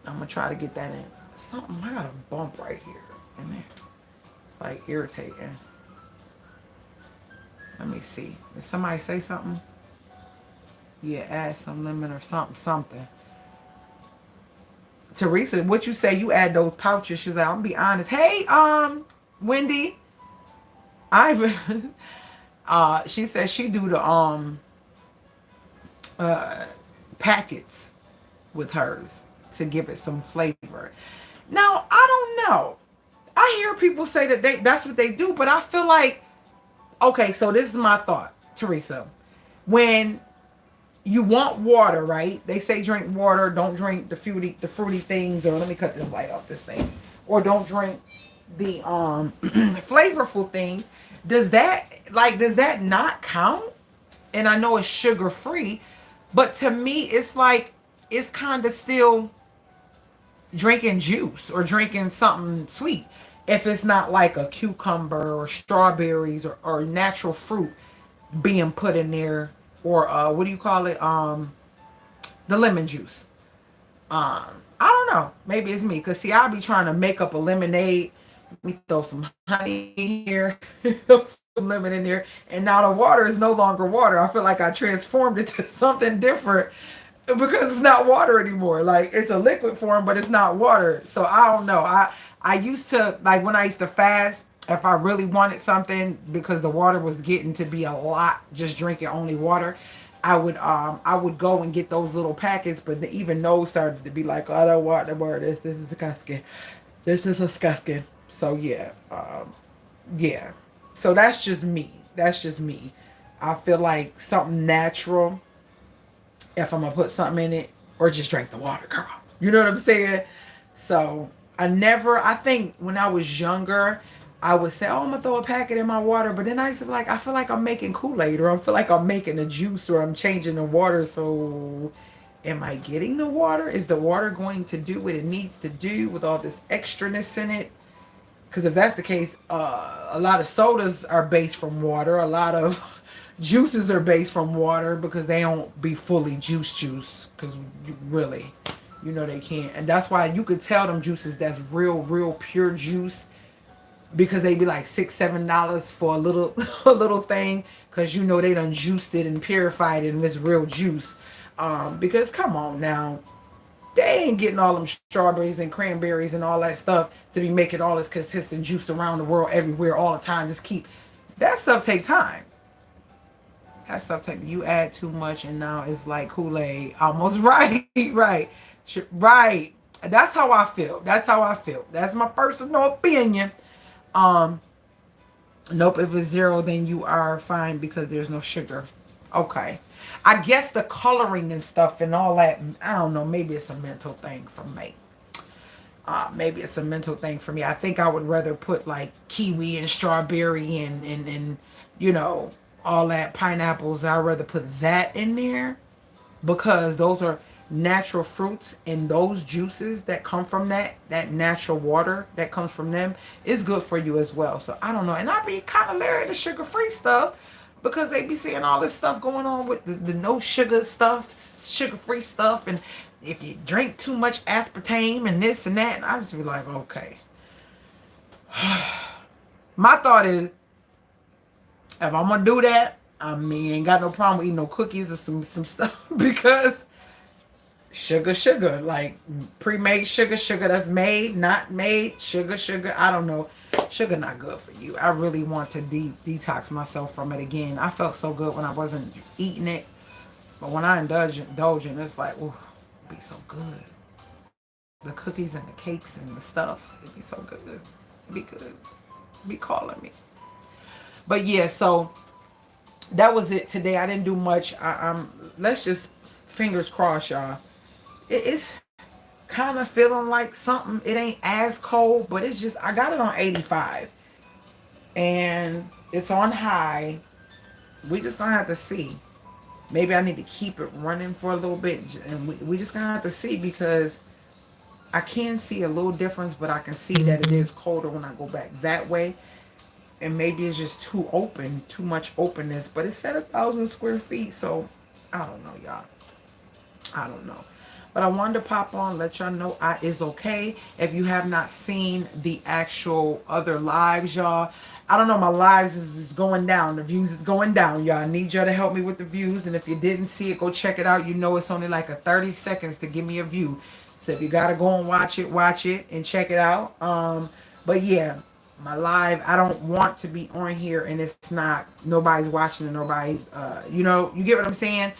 I'm gonna try to get that in. Something, I got a bump right here in there. It's like irritating. Let me see. Did somebody say something? Yeah, add some lemon or something. Teresa, what you say? You add those pouches. She's like, I'm gonna be honest. Hey, Wendy, I've she said she do the packets with hers to give it some flavor. Now I don't know. I hear people say that that's what they do, but I feel like, okay, so this is my thought, Teresa. When you want water, right? They say drink water, don't drink the fruity things, or let me cut this light off this thing. Or don't drink the flavorful things. Does that not count? And I know it's sugar free, but to me it's like it's kind of still drinking juice or drinking something sweet. If it's not like a cucumber or strawberries or natural fruit being put in there, or what do you call it? The lemon juice. I don't know. Maybe it's me. Because see, I'll be trying to make up a lemonade. We throw some honey in here, throw some lemon in there, and now the water is no longer water. I feel like I transformed it to something different because it's not water anymore. Like, it's a liquid form, but it's not water. So I don't know. I used to, like when I used to fast, if I really wanted something, because the water was getting to be a lot, just drinking only water, I would go and get those little packets, but even those started to be like, oh, I don't want the water. This is disgusting. This is disgusting. So yeah, yeah. So that's just me. That's just me. I feel like something natural, if I'm gonna put something in it, or just drink the water, girl. You know what I'm saying? So I think when I was younger, I would say, oh, I'm gonna throw a packet in my water, but then I used to be like, I feel like I'm making Kool-Aid, or I feel like I'm making a juice, or I'm changing the water. So am I getting the water? Is the water going to do what it needs to do with all this extraness in it? Because if that's the case, a lot of sodas are based from water. A lot of juices are based from water, because they don't be fully juice. Because really, you know they can't. And that's why you could tell them juices that's real pure juice, because they be like $6-7 for a little thing, because you know they done juiced it and purified it and it's real juice. Because come on now, they ain't getting all them strawberries and cranberries and all that stuff to be making all this consistent juice around the world everywhere all the time. Just keep that stuff, take time. That stuff take you add too much, and now it's like Kool-Aid. Almost right, right, right. That's how I feel. That's how I feel. That's my personal opinion. Um, nope. If it's zero, then you are fine because there's no sugar. Okay. I guess the coloring and stuff and all that. I don't know. Maybe it's a mental thing for me. Maybe it's a mental thing for me. I think I would rather put like kiwi and strawberry and you know, all that pineapples. I'd rather put that in there because those are natural fruits, and those juices that come from that natural water that comes from them is good for you as well. So I don't know. And I be kind of leery of the sugar-free stuff because they be seeing all this stuff going on with the no sugar stuff, sugar-free stuff, and if you drink too much aspartame and this and that, and I just be like, okay. My thought is, if I'm gonna do that, I mean, ain't got no problem with eating no cookies or some stuff because sugar, like pre-made sugar that's made, not made, sugar. I don't know. Sugar not good for you. I really want to detox myself from it again. I felt so good when I wasn't eating it, but when I indulge in, it's like, oh, it'd be so good. The cookies and the cakes and the stuff, it'd be so good. It'd be good. It'd be calling me. But yeah, so that was it today. I didn't do much. Let's just fingers crossed, y'all. It's kind of feeling like something. It ain't as cold, but it's just, I got it on 85 and it's on high. We just gonna have to see. Maybe I need to keep it running for a little bit, and we just gonna have to see because I can see a little difference, but I can see that it is colder when I go back that way. And maybe it's just too open, too much openness. But it's at 1,000 square feet, so I don't know, y'all. I don't know. But I wanted to pop on, let y'all know I is okay. If you have not seen the actual other lives, y'all, I don't know, my lives is going down. The views is going down, y'all. I need y'all to help me with the views. And if you didn't see it, go check it out. You know it's only like a 30 seconds to give me a view. So if you got to go and watch it and check it out. But yeah, my live, I don't want to be on here and it's not, nobody's watching and nobody's, you know, you get what I'm saying?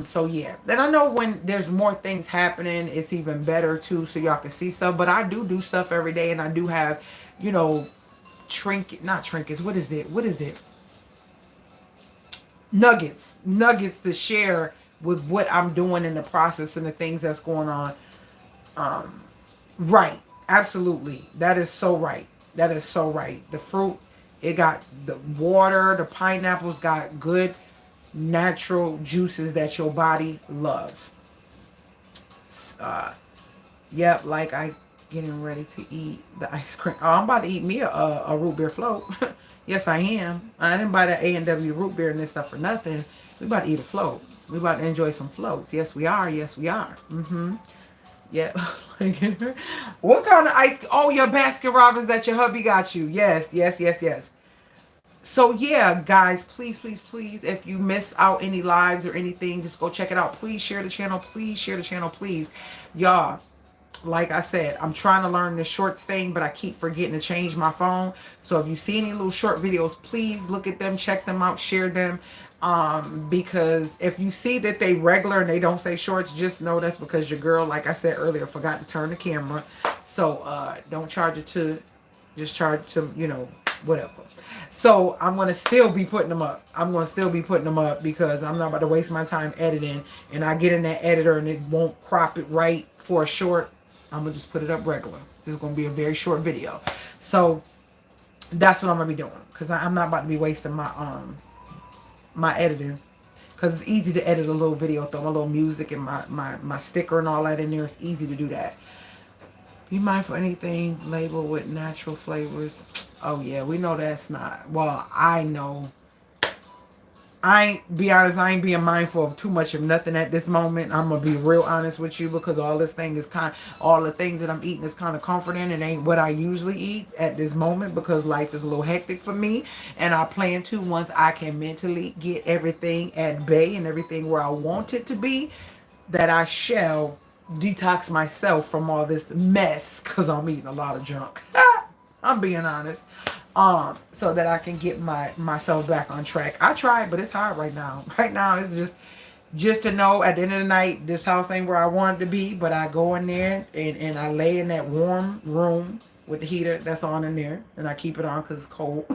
So yeah, then I know when there's more things happening, it's even better too, so y'all can see stuff. But I do stuff every day, and I do have, you know, not trinkets. What is it? Nuggets to share with what I'm doing in the process and the things that's going on. Right, absolutely. That is so right. That is so right. The fruit, it got the water. The pineapples got good natural juices that your body loves. Yep, like I getting ready to eat the ice cream. Oh, I'm about to eat me a root beer float. Yes, I am. I didn't buy that A&W root beer and this stuff for nothing. We about to eat a float. We about to enjoy some floats. Yes, we are. Yes, we are. Yeah. What kind of ice? Oh, your Baskin Robbins that your hubby got you. Yes. So yeah, guys, please, if you miss out any lives or anything, just go check it out. Please share the channel. Please share the channel, please. Y'all, like I said, I'm trying to learn the shorts thing, but I keep forgetting to change my phone. So if you see any little short videos, please look at them, check them out, share them. Because if you see that they regular and they don't say shorts, just know that's because your girl, like I said earlier, forgot to turn the camera. So don't charge it to, just charge it to, you know, whatever. So I'm going to still be putting them up. Because I'm not about to waste my time editing, and I get in that editor and it won't crop it right for a short. I'm going to just put it up regular. This is going to be a very short video. So that's what I'm going to be doing, because I'm not about to be wasting my editing, because it's easy to edit a little video, throw a little music and my sticker and all that in there. It's easy to do that. Be mindful of anything labeled with natural flavors. Oh yeah, we know that's not, well, I know. Be honest, I ain't being mindful of too much of nothing at this moment. I'm gonna be real honest with you, because all this thing is all the things that I'm eating is kind of comforting. It ain't what I usually eat at this moment, because life is a little hectic for me, and I plan to, once I can mentally get everything at bay and everything where I want it to be, that I shall detox myself from all this mess, because I'm eating a lot of junk. I'm being honest. So that I can get myself back on track. I tried, but it's hard right now. Right now, it's just to know at the end of the night, this house ain't where I want it to be. But I go in there and I lay in that warm room with the heater that's on in there, and I keep it on because it's cold.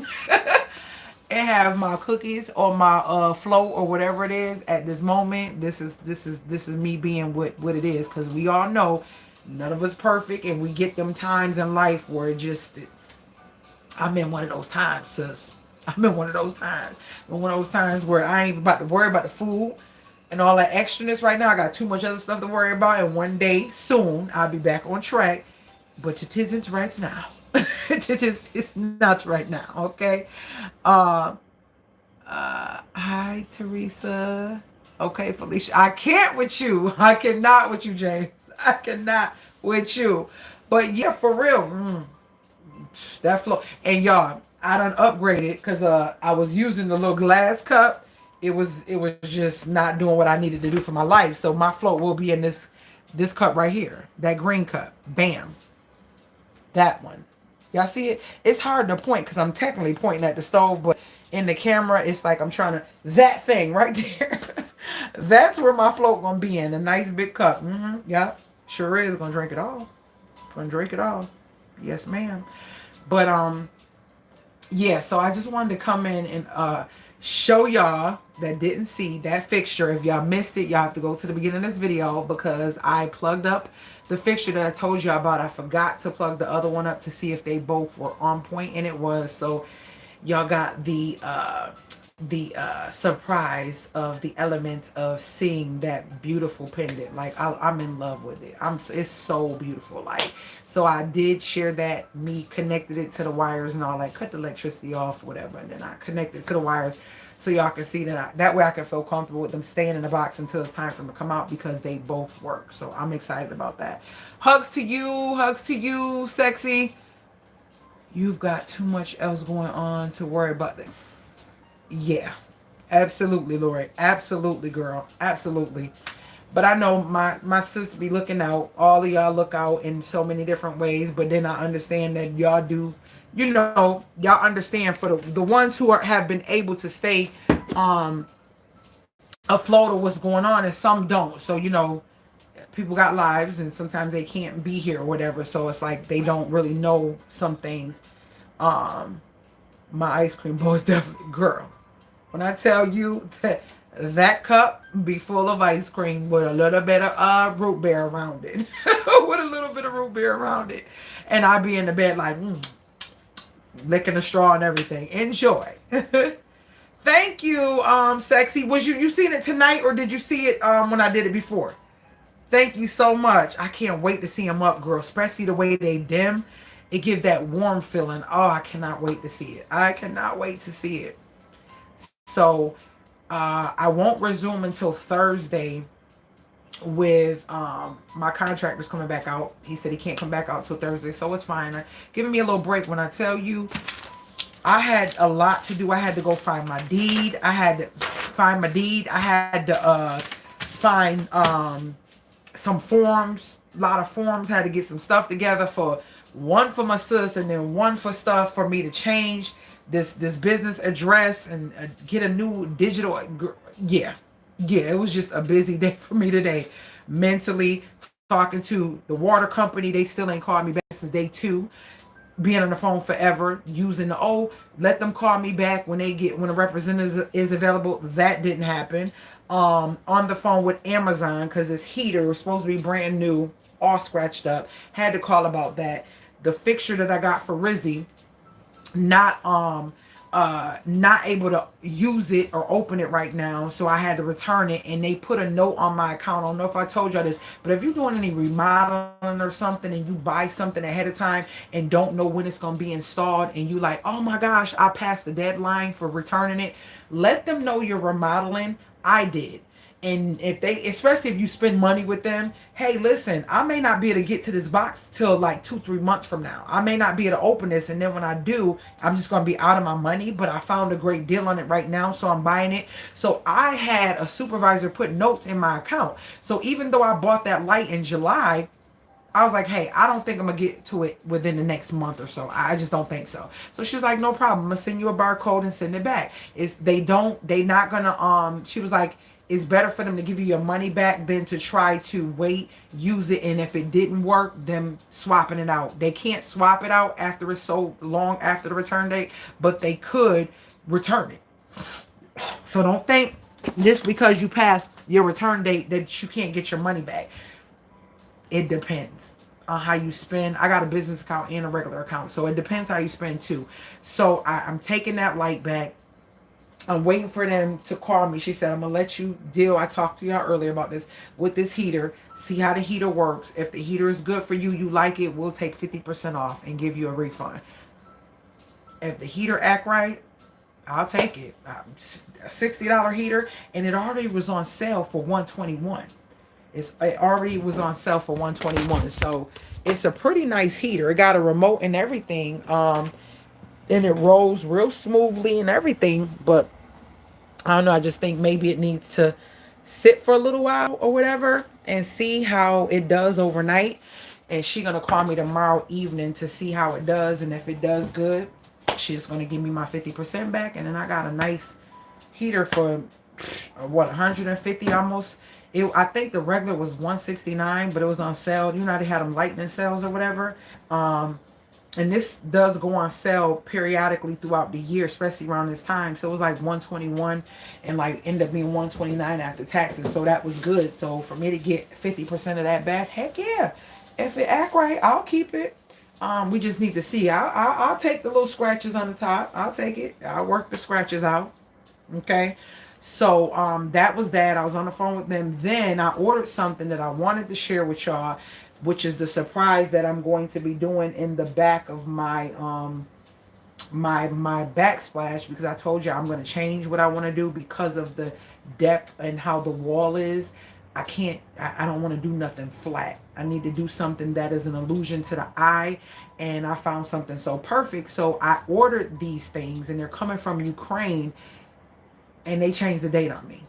And have my cookies or my float or whatever it is at this moment. This is me being what it is, because we all know none of us perfect, and we get them times in life where it just, I'm in one of those times, sis. I'm in one of those times. One of those times where I ain't even about to worry about the food and all that extraness right now. I got too much other stuff to worry about, and one day soon I'll be back on track. But it isn't right now. It's not right now, okay? Uh, Hi, Teresa. Okay, Felicia. I can't with you. I cannot with you, James. I cannot with you. But yeah, for real. That flow. And y'all, I done upgraded because I was using the little glass cup. It was just not doing what I needed to do for my life. So my float will be in this cup right here. That green cup. Bam. That one. Y'all see it? It's hard to point because I'm technically pointing at the stove, but in the camera, it's like I'm trying to, that thing right there. That's where my float gonna be in. A nice big cup. Yeah. Sure is. Gonna drink it all. Gonna drink it all. Yes, ma'am. But yeah, so I just wanted to come in and show y'all that didn't see that fixture. If y'all missed it, y'all have to go to the beginning of this video, because I plugged up the fixture that I told you about. I forgot to plug the other one up to see if they both were on point, and it was. So y'all got the surprise of the element of seeing that beautiful pendant. Like I'm in love with it. It's so beautiful. Like, so I did share that, me connected it to the wires and all that, cut the electricity off, whatever, and then I connected to the wires so y'all can see that. That way I can feel comfortable with them staying in the box until it's time for them to come out, because they both work. So I'm excited about that. Hugs to you, sexy. You've got too much else going on to worry about. Yeah, absolutely, Lori. Absolutely, girl. Absolutely. But I know my sis be looking out. All of y'all look out in so many different ways. But then I understand that y'all do, y'all understand for the ones who have been able to stay afloat of what's going on, and some don't. So, people got lives and sometimes they can't be here or whatever. So it's like they don't really know some things. My ice cream bowl is definitely, girl, when I tell you that cup be full of ice cream with a little bit of root beer around it. With a little bit of root beer around it. And I be in the bed like, licking the straw and everything. Enjoy. Thank you, sexy. Was you seen it tonight, or did you see it when I did it before? Thank you so much. I can't wait to see them up, girl. Especially the way they dim. It gives that warm feeling. Oh, I cannot wait to see it. I cannot wait to see it. So I won't resume until Thursday with my contractor's coming back out. He said he can't come back out till Thursday, so it's fine. Giving me a little break. When I tell you, I had a lot to do. I had to go find my deed. I had to find find some forms. A lot of forms. Had to get some stuff together, for one for my sis, and then one for stuff for me to change this business address and get a new digital. Yeah, it was just a busy day for me today, mentally. Talking to the water company, they still ain't called me back since day 2. Being on the phone forever, using let them call me back when a representative is available. That didn't happen. On the phone with Amazon, because this heater was supposed to be brand new, all scratched up. Had to call about that. The fixture that I got for Rizzy, not able to use it or open it right now, so I had to return it, and they put a note on my account. I don't know if I told y'all this, but if you're doing any remodeling or something and you buy something ahead of time and don't know when it's going to be installed, and you like, oh my gosh, I passed the deadline for returning it, let them know you're remodeling. I did. And if especially if you spend money with them, hey, listen, I may not be able to get to this box till like 2-3 months from now. I may not be able to open this. And then when I do, I'm just going to be out of my money. But I found a great deal on it right now, so I'm buying it. So I had a supervisor put notes in my account. So even though I bought that light in July, I was like, hey, I don't think I'm gonna get to it within the next month or so. I just don't think so. So she was like, no problem. I'm gonna send you a barcode and send it back. They not gonna she was like, it's better for them to give you your money back than to try to wait, use it, and if it didn't work, them swapping it out. They can't swap it out after it's so long after the return date, but they could return it. So don't think just because you passed your return date that you can't get your money back. It depends on how you spend. I got a business account and a regular account, so it depends how you spend too. So I'm taking that light back. I'm waiting for them to call me. She said, I'm gonna let you deal. I talked to y'all earlier about this with this heater. See how the heater works. If the heater is good for you, you like it, we'll take 50% off and give you a refund. If the heater act right, I'll take it. A $60 heater, and it already was on sale for $121. It already was on sale for $121. So it's a pretty nice heater. It got a remote and everything. And it rolls real smoothly and everything. But I don't know. I just think maybe it needs to sit for a little while or whatever and see how it does overnight. And she's going to call me tomorrow evening to see how it does. And if it does good, she's going to give me my 50% back. And then I got a nice heater for what, 150 almost. I think the regular was 169, but it was on sale. You know, they had them lightning sales or whatever. And this does go on sale periodically throughout the year, especially around this time. So it was like 121 and like ended up being 129 after taxes. So that was good. So for me to get 50% of that back, heck yeah. If it act right, I'll keep it. We just need to see. I'll take the little scratches on the top. I'll take it. I'll work the scratches out. Okay. So that was that. I was on the phone with them. Then I ordered something that I wanted to share with y'all, which is the surprise that I'm going to be doing in the back of my my backsplash, because I told you I'm going to change what I want to do because of the depth and how the wall is. I don't want to do nothing flat. I need to do something that is an illusion to the eye, and I found something so perfect. So I ordered these things, and they're coming from Ukraine. And they changed the date on me.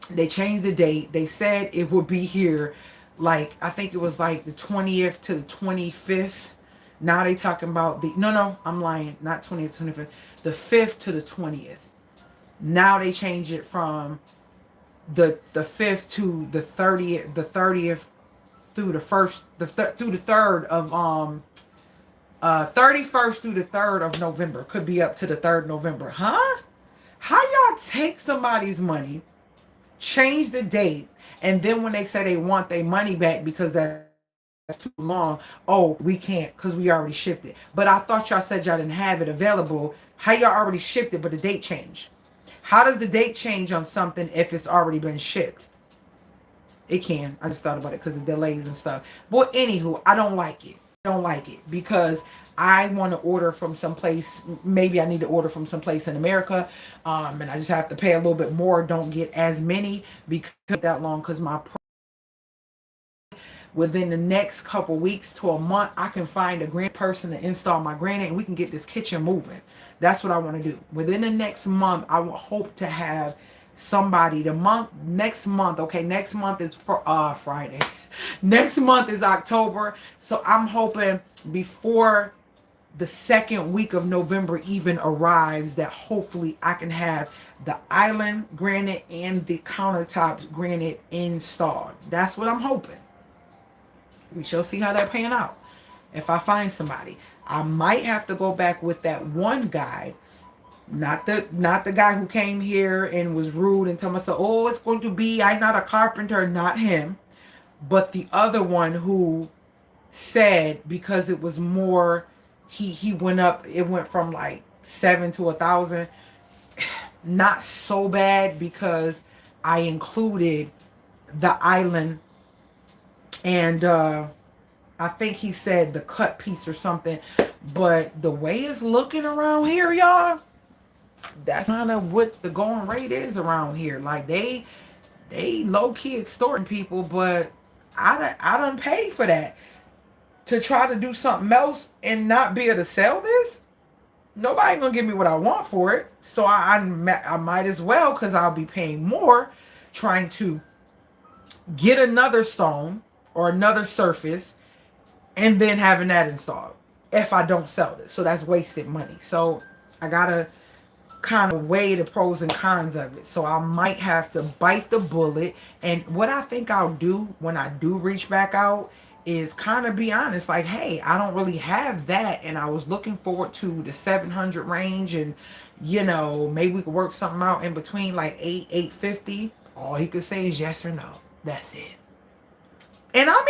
They changed the date. They said it would be here, like, I think it was like the 20th to the 25th. Now they talking about no, I'm lying. Not 20th to 25th. The 5th to the 20th. Now they change it from the 5th to the 30th, through the 1st, through the 3rd of 31st through the 3rd of November. Could be up to the 3rd November. Huh? How y'all take somebody's money, change the date, and then when they say they want their money back because that's too long, oh, we can't because we already shipped it. But I thought y'all said y'all didn't have it available. How y'all already shipped it, but the date changed? How does the date change on something if it's already been shipped? It can. I just thought about it because of delays and stuff. But anywho, I don't like it. I don't like it because I want to order from someplace. Maybe I need to order from someplace in America, and I just have to pay a little bit more. Don't get as many because that long. Because within the next couple weeks to a month, I can find a grand person to install my granite, and we can get this kitchen moving. That's what I want to do. Within the next month, I will hope to have somebody next month. Okay, next month is for Friday. Next month is October, so I'm hoping before the second week of November even arrives that hopefully I can have the island granite and the countertop granite installed. That's what I'm hoping. We shall see how that pan out. If I find somebody, I might have to go back with that one guy, not the guy who came here and was rude and told me, oh, it's going to be, I'm not a carpenter, not him, but the other one who said because it was more, he went up, it went from like 7 to 1,000. Not so bad because I included the island and I think he said the cut piece or something. But the way it's looking around here, y'all, that's kind of what the going rate is around here. Like they low-key extorting people, but I done paid for that. To try to do something else and not be able to sell this, nobody gonna give me what I want for it. So I might as well, because I'll be paying more trying to get another stone or another surface and then having that installed if I don't sell this. So that's wasted money. So I gotta kind of weigh the pros and cons of it. So I might have to bite the bullet. And what I think I'll do when I do reach back out is kind of be honest, like, hey, I don't really have that, and I was looking forward to the 700 range, and you know, maybe we could work something out in between, like 850. All he could say is yes or no. That's it. And I'm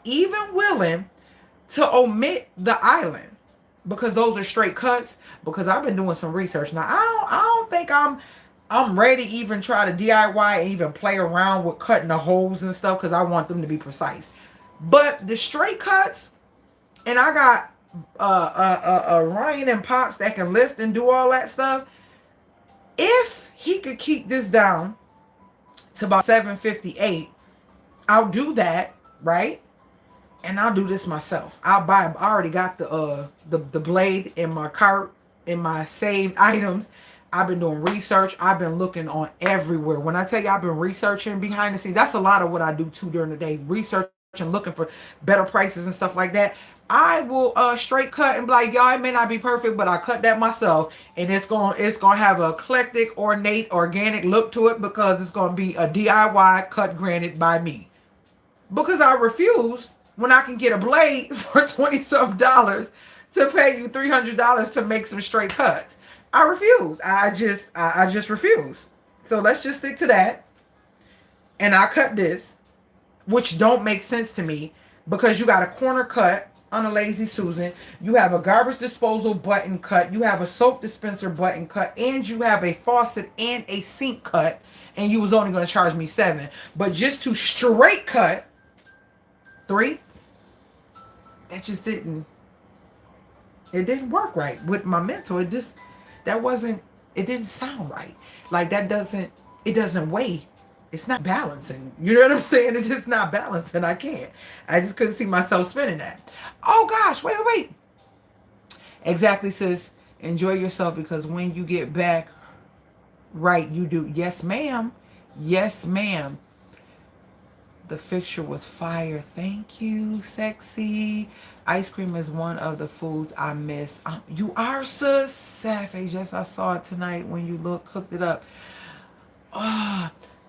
even willing to omit the island, because those are straight cuts. Because I've been doing some research now. I don't think I'm ready to even try to DIY and even play around with cutting the holes and stuff, because I want them to be precise. But the straight cuts, and I got Ryan and Pops that can lift and do all that stuff. If he could keep this down to about 758, I'll do that, right? And I'll do this myself. I already got the blade in my cart, in my saved items. I've been doing research. I've been looking on everywhere. When I tell you I've been researching behind the scenes, that's a lot of what I do too during the day. Research and looking for better prices and stuff like that. I will straight cut and be like, y'all, it may not be perfect, but I cut that myself, and it's gonna have a eclectic, ornate, organic look to it, because it's gonna be a DIY cut, granted by me. Because I refuse, when I can get a blade for $20-something to pay you $300 to make some straight cuts. I refuse. I just refuse. So let's just stick to that. And I cut this, which don't make sense to me, because you got a corner cut on a Lazy Susan, you have a garbage disposal button cut, you have a soap dispenser button cut, and you have a faucet and a sink cut, and you was only going to charge me $7. But just to straight cut $3, that just didn't work right with my mental. It didn't sound right. Like, it doesn't weigh. It's not balancing. You know what I'm saying? It's just not balancing. I can't. I just couldn't see myself spinning that. Oh gosh, wait. Exactly, sis. Enjoy yourself, because when you get back, right, you do. Yes, ma'am. Yes, ma'am. The fixture was fire. Thank you, sexy. Ice cream is one of the foods I miss. You are, sis. Sad face. Yes, I saw it tonight when you cooked it up.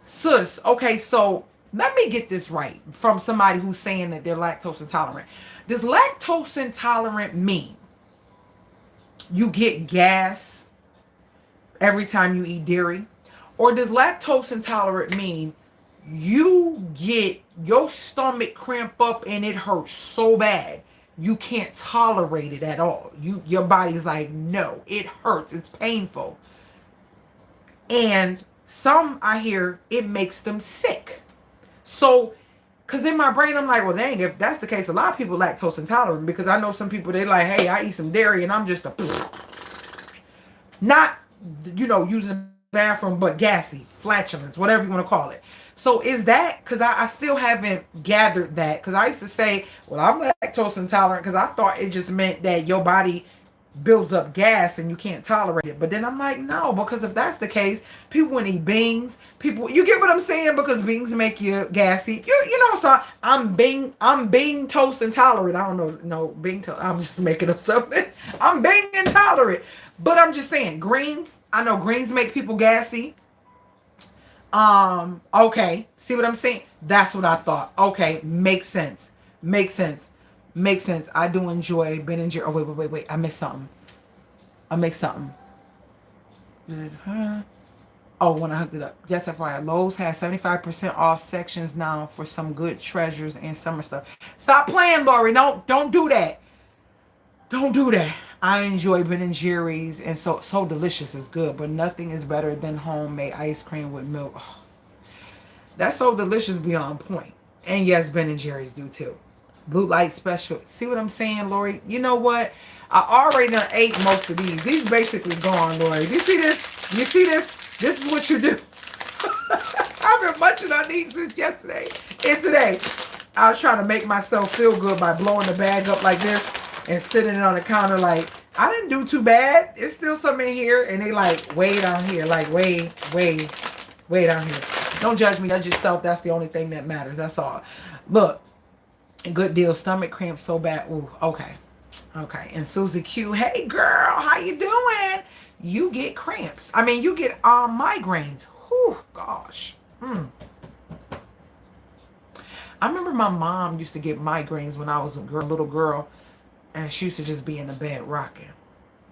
Sis. Okay, so let me get this right from somebody who's saying that they're lactose intolerant. Does lactose intolerant mean you get gas every time you eat dairy? Or does lactose intolerant mean you get your stomach cramp up and it hurts so bad you can't tolerate it at all? Your body's like, no, it hurts, it's painful. And some, I hear, it makes them sick. So, because in my brain, I'm like, well, dang, if that's the case, a lot of people lactose intolerant, because I know some people, they like, hey, I eat some dairy and I'm just not, using the bathroom, but gassy, flatulence, whatever you want to call it. So is that, because I still haven't gathered that, because I used to say, well, I'm lactose intolerant, because I thought it just meant that your body builds up gas and you can't tolerate it. But then I'm like, no, because if that's the case, people wouldn't eat beans. You get what I'm saying? Because beans make you gassy. So I'm bean toast intolerant. I don't know, no, bean toast. I'm just making up something. I'm bean intolerant. But I'm just saying, greens, I know greens make people gassy. Okay. See what I'm saying? That's what I thought. Okay. Makes sense. I do enjoy Ben and Jerry. Oh, wait. I missed something. Oh, when I hooked it up. Just FYI, Lowe's has 75% off sections now for some good treasures and summer stuff. Stop playing, Lori. Don't do that. Don't do that. I enjoy Ben and Jerry's, and so delicious is good, but nothing is better than homemade ice cream with milk. Oh, that's so delicious beyond point. And yes, Ben and Jerry's do too. Blue light special. See what I'm saying, Lori? You know what? I already done ate most of these. These basically gone, Lori. You see this? This is what you do. I've been munching on these since yesterday and today. I was trying to make myself feel good by blowing the bag up like this and sitting on the counter like, I didn't do too bad. It's still some in here. And they like, way down here. Like, way down here. Don't judge me. Judge yourself. That's the only thing that matters. That's all. Look. Good deal. Stomach cramps so bad. Ooh, okay. Okay. And Susie Q, hey girl, how you doing? You get cramps. I mean, you get migraines. Whew, gosh. I remember my mom used to get migraines when I was a little girl, and she used to just be in the bed rocking,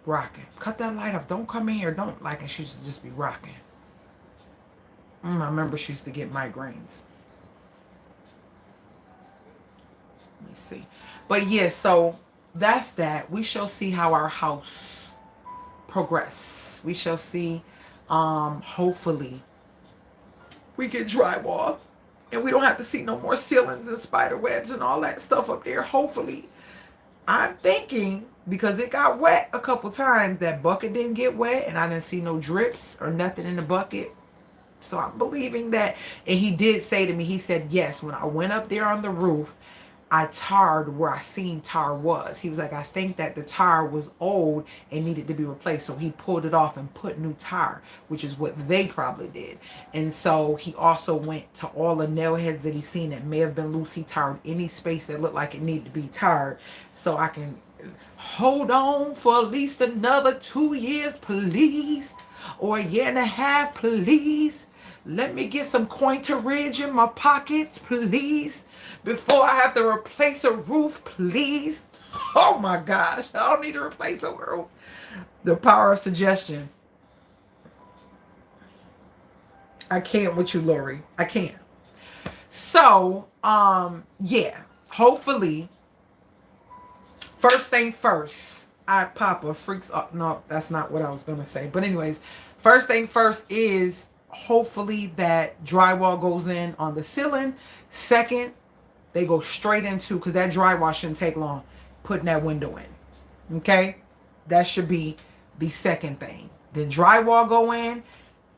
rocking. Cut that light up. Don't come in here. Don't like it. She used to just be rocking. I remember she used to get migraines. Let me see. But yeah, so that's that. We shall see how our house progress. We shall see. Hopefully we get drywall and we don't have to see no more ceilings and spider webs and all that stuff up there. Hopefully. I'm thinking, because it got wet a couple times, that bucket didn't get wet and I didn't see no drips or nothing in the bucket. So I'm believing that. And he did say to me, he said, yes, when I went up there on the roof, I tarred where I seen tar was. He was like, I think that the tar was old and needed to be replaced. So he pulled it off and put new tar, which is what they probably did. And so he also went to all the nail heads that he seen that may have been loose. He tarred any space that looked like it needed to be tarred. So I can hold on for at least another 2 years, please. Or a year and a half, please. Let me get some cointerage in my pockets, please. Before I have to replace a roof, please. Oh my gosh, I don't need to replace a roof. The power of suggestion. I can't with you, Lori. I can't. So, yeah. Hopefully, first thing first, Papa freaks up. No, that's not what I was gonna say. But anyways, first thing first is hopefully that drywall goes in on the ceiling. Second, they go straight into, because that drywall shouldn't take long, putting that window in. Okay? That should be the second thing. Then drywall go in,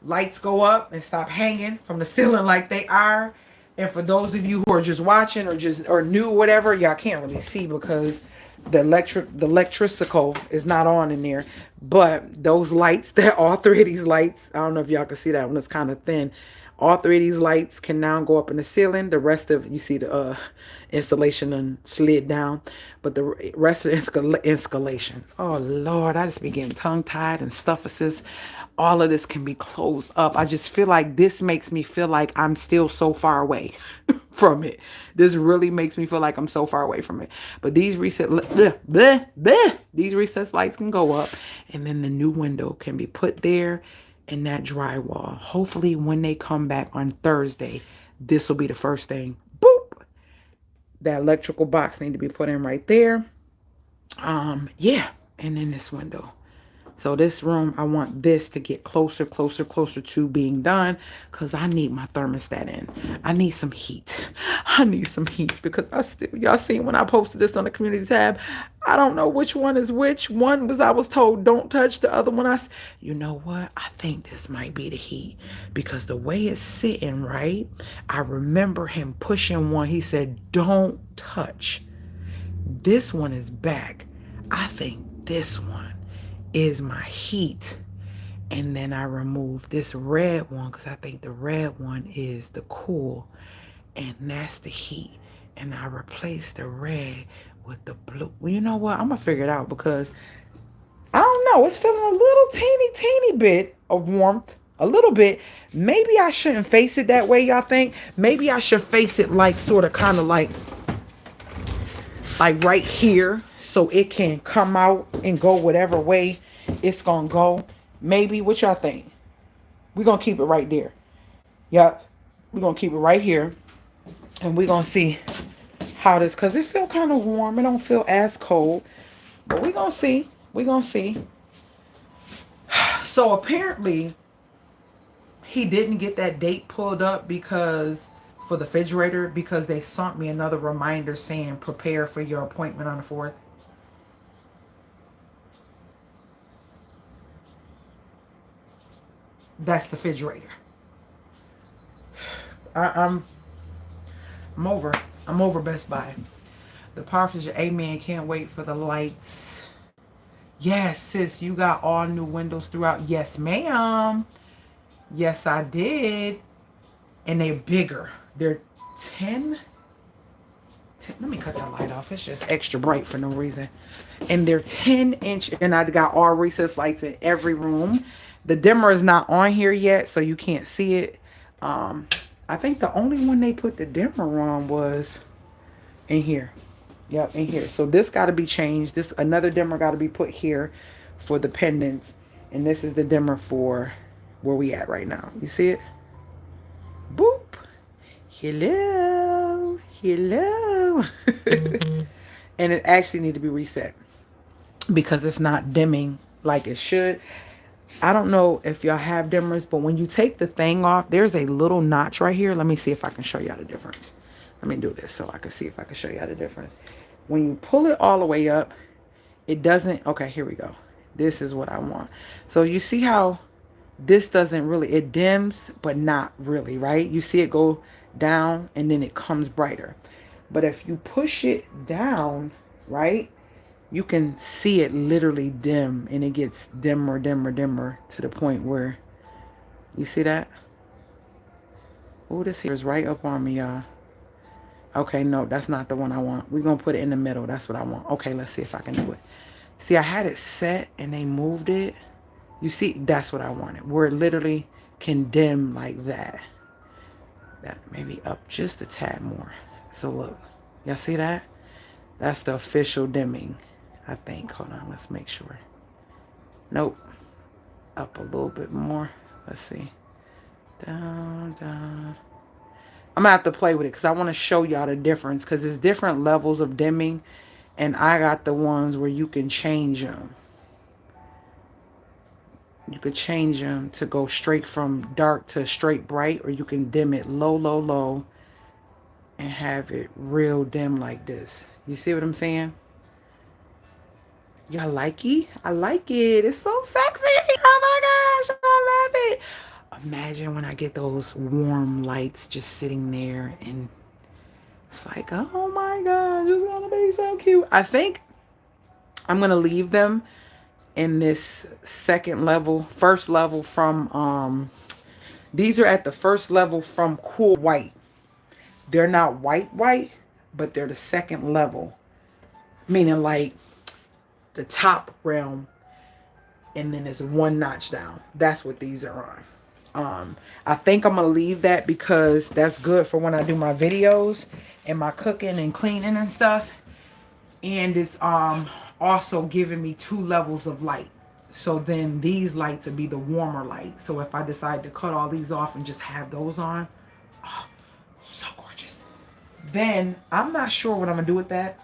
lights go up and stop hanging from the ceiling like they are. And for those of you who are just watching or new or whatever, y'all can't really see because the electrical is not on in there. But those lights, all three of these lights, I don't know if y'all can see that one, it's kind of thin. All three of these lights can now go up in the ceiling. The rest of, you see the installation and slid down. But the rest of the installation, oh Lord, I just be getting tongue-tied and stuffuses. All of this can be closed up. I just feel like this makes me feel like I'm still so far away from it. This really makes me feel like I'm so far away from it. But these these recessed lights can go up, and then the new window can be put there. And that drywall, hopefully when they come back on Thursday, this will be the first thing. Boop. That electrical box need to be put in right there. Yeah. And then this window. So this room, I want this to get closer to being done, because I need my thermostat in. I need some heat. I need some heat because y'all seen when I posted this on the community tab, I don't know which one is which. One was I was told don't touch. The other one you know what? I think this might be the heat, because the way it's sitting, right? I remember him pushing one. He said, don't touch. This one is back. I think this one is my heat. And then I remove this red one because I think the red one is the cool, and that's the heat. And I replace the red with the blue. Well, you know what? I'm gonna figure it out, because I don't know, it's feeling a little teeny bit of warmth, a little bit. Maybe I shouldn't face it that way, y'all think? Maybe I should face it like sort of kind of like right here, so it can come out and go whatever way it's gonna go. Maybe. What y'all think? We're gonna keep it right there. Yeah, we're gonna keep it right here, and we're gonna see how this, because it feel kind of warm. It don't feel as cold, but we're gonna see. We're gonna see. So apparently he didn't get that date pulled up because for the refrigerator, because they sent me another reminder saying prepare for your appointment on the 4th. That's the refrigerator. I'm over. I'm over Best Buy. The Parfums, amen. Can't wait for the lights. Yes, sis, you got all new windows throughout. Yes, ma'am. Yes, I did. And they're bigger. They're 10 let me cut that light off. It's just extra bright for no reason. And they're 10-inch, and I got all recessed lights in every room. The dimmer is not on here yet, so you can't see it. I think the only one they put the dimmer on was in here. Yep, in here. So this got to be changed. This another dimmer got to be put here for the pendants, and this is the dimmer for where we at right now. You see it? Boop. Hello. Hello. And it actually need to be reset because it's not dimming like it should. I don't know if y'all have dimmers, but when you take the thing off, there's a little notch right here. Let me see if I can show y'all the difference. Let me do this so I can see if I can show y'all the difference. When you pull it all the way up, it doesn't. Okay, here we go. This is what I want. So you see how this doesn't really, it dims, but not really, right? You see it go down and then it comes brighter. But if you push it down, right, you can see it literally dim, and it gets dimmer, dimmer, dimmer to the point where, you see that? Oh, this here is right up on me, y'all. Okay, no, that's not the one I want. We're going to put it in the middle. That's what I want. Okay, let's see if I can do it. See, I had it set and they moved it. You see, that's what I wanted. Where it literally can dim like that. That maybe up just a tad more. So look, y'all see that? That's the official dimming, I think. Hold on, let's make sure. Nope. Up a little bit more. Let's see. Down, down. I'm gonna have to play with it because I want to show y'all the difference, because there's different levels of dimming, and I got the ones where you can change them. You could change them to go straight from dark to straight bright, or you can dim it low, low, low, and have it real dim like this. You see what I'm saying? Y'all like it? I like it. It's so sexy. Oh my gosh, I love it. Imagine when I get those warm lights just sitting there, and it's like, oh my gosh, it's gonna be so cute. I think I'm gonna leave them in this first level from these are at the first level from cool white. They're not white, but they're the second level, meaning like the top realm, and then there's one notch down. That's what these are on. I think I'm gonna leave that because that's good for when I do my videos and my cooking and cleaning and stuff. And it's also giving me 2 levels of light. So then these lights would be the warmer light. So if I decide to cut all these off and just have those on, oh, so gorgeous. Then I'm not sure what I'm gonna do with that.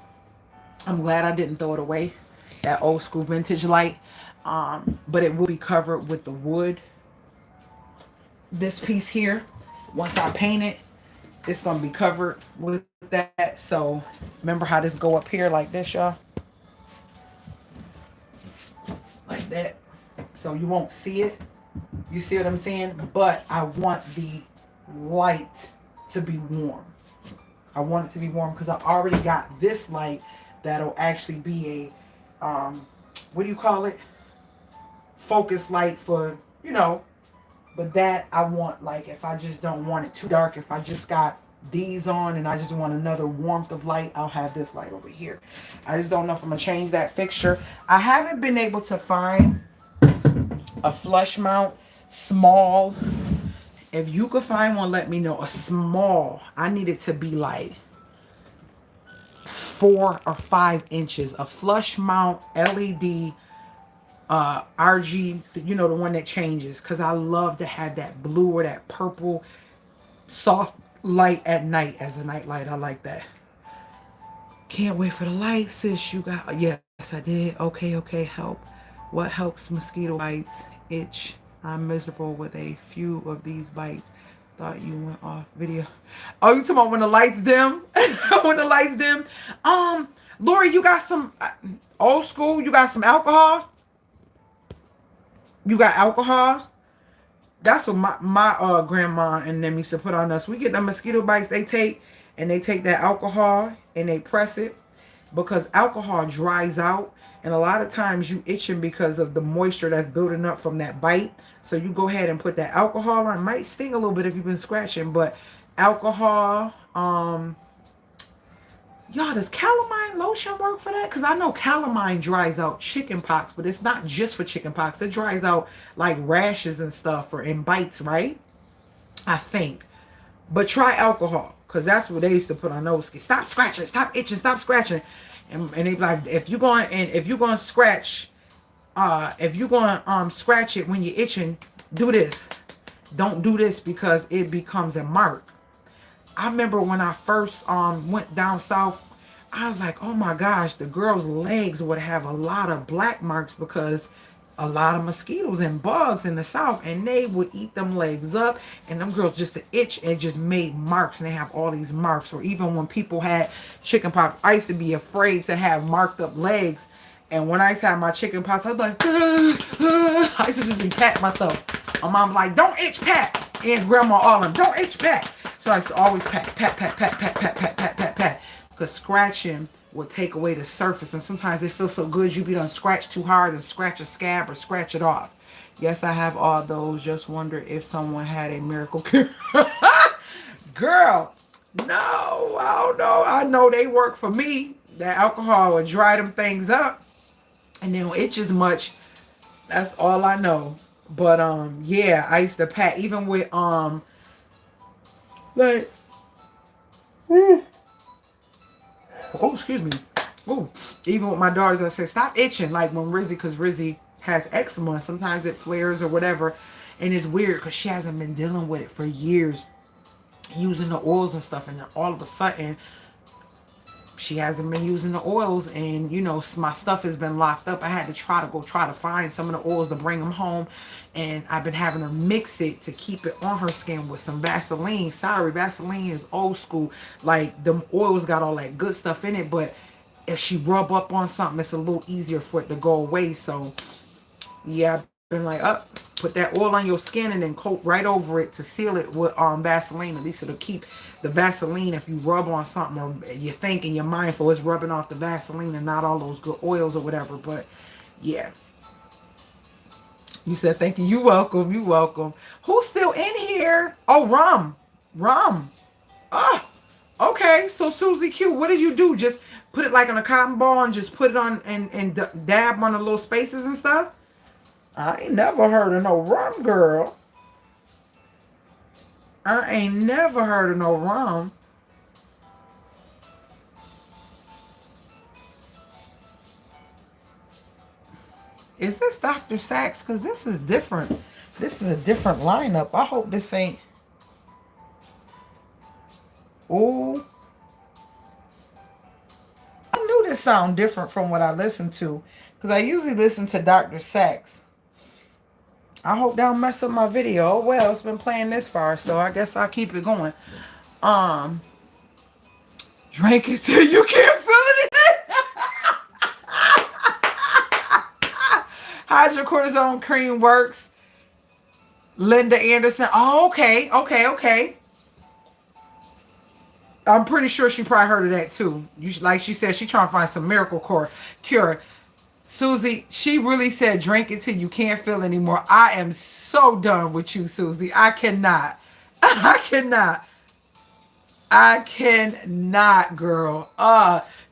I'm glad I didn't throw it away, that old school vintage light. But it will be covered with the wood. This piece here, once I paint it, it's gonna be covered with that. So remember how this go up here like this, y'all? Like that. So you won't see it. You see what I'm saying? But I want the light to be warm. I want it to be warm because I already got this light that'll actually be a what do you call it? Focus light for, you know. But that I want, like, if I just don't want it too dark, if I just got these on and I just want another warmth of light, I'll have this light over here. I just don't know if I'm gonna change that fixture. I haven't been able to find a flush mount small. If you could find one, let me know. A small, I need it to be like 4 or 5 inches. A flush mount LED RG, you know, the one that changes, because I love to have that blue or that purple soft light at night as a night light. I like that. Can't wait for the light, sis. You got, yes, I did. Okay, help. What helps mosquito bites? Itch. I'm miserable with a few of these bites. Thought you went off video. Oh, you talking about when the lights dim? When the lights dim? Lori, you got some old school? You got some alcohol? You got alcohol? That's what my grandma and them used to put on us. We get the mosquito bites they take that alcohol and they press it, because alcohol dries out, and a lot of times you itching because of the moisture that's building up from that bite. So you go ahead and put that alcohol on. It might sting a little bit if you've been scratching, but alcohol, Y'all, does calamine lotion work for that? Because I know calamine dries out chicken pox, but it's not just for chicken pox. It dries out like rashes and stuff or in bites, right? I think. But try alcohol, because that's what they used to put on those skins. Stop scratching, stop itching, stop scratching. And they like, if you're going to scratch, if you're going to scratch it when you're itching, do this. Don't do this because it becomes a mark. I remember when I first went down south, I was like, oh my gosh, the girls' legs would have a lot of black marks because a lot of mosquitoes and bugs in the south, and they would eat them legs up, and them girls just to itch and just made marks, and they have all these marks. Or even when people had chicken pox, I used to be afraid to have marked up legs. And when I used to have my chicken pox, I was like, I used to just be patting myself. My mom was like, don't itch, pat. And grandma all of them, don't itch, pat. So I used to always pat, pat, pat, pat, pat, pat, pat, pat, pat, pat. Because scratching will take away the surface. And sometimes it feels so good you be done scratch too hard and scratch a scab or scratch it off. Yes, I have all those. Just wonder if someone had a miracle cure. Girl, no, I don't know. I know they work for me. That alcohol will dry them things up. And they don't itch as much. That's all I know. But yeah, I used to pat even with like oh, excuse me. Oh, even with my daughters, I say stop itching. Like when Rizzy, because Rizzy has eczema, sometimes it flares or whatever, and it's weird because she hasn't been dealing with it for years, using the oils and stuff, and then all of a sudden she hasn't been using the oils, and you know, my stuff has been locked up. I had to try to find some of the oils to bring them home, and I've been having her mix it to keep it on her skin with some Vaseline. Sorry, Vaseline is old school. Like, the oils got all that good stuff in it, but if she rub up on something, it's a little easier for it to go away. So yeah, I've been like, put that oil on your skin and then coat right over it to seal it with Vaseline. At least it'll keep the Vaseline. If you rub on something or you think and you're mindful, it's rubbing off the Vaseline and not all those good oils or whatever. But yeah. You said thank you. You welcome. You welcome. Who's still in here? Oh, Rum. Ah, okay. So Susie Q, what did you do? Just put it like on a cotton ball and just put it on and dab on the little spaces and stuff? I ain't never heard of no rum, girl. I ain't never heard of no rum. Is this Dr. Sachs? Because this is different. This is a different lineup. I hope this ain't... Oh. I knew this sounded different from what I listened to. Because I usually listen to Dr. Sachs. I hope they don't mess up my video. Oh, well, it's been playing this far, so I guess I'll keep it going. Drink it till you can't feel it. Hydrocortisone cream works. Linda Anderson. Oh, okay. I'm pretty sure she probably heard of that too. Like she said, she trying to find some miracle cure. Susie, she really said drink it till you can't feel anymore. I am so done with you, Susie. I cannot, girl.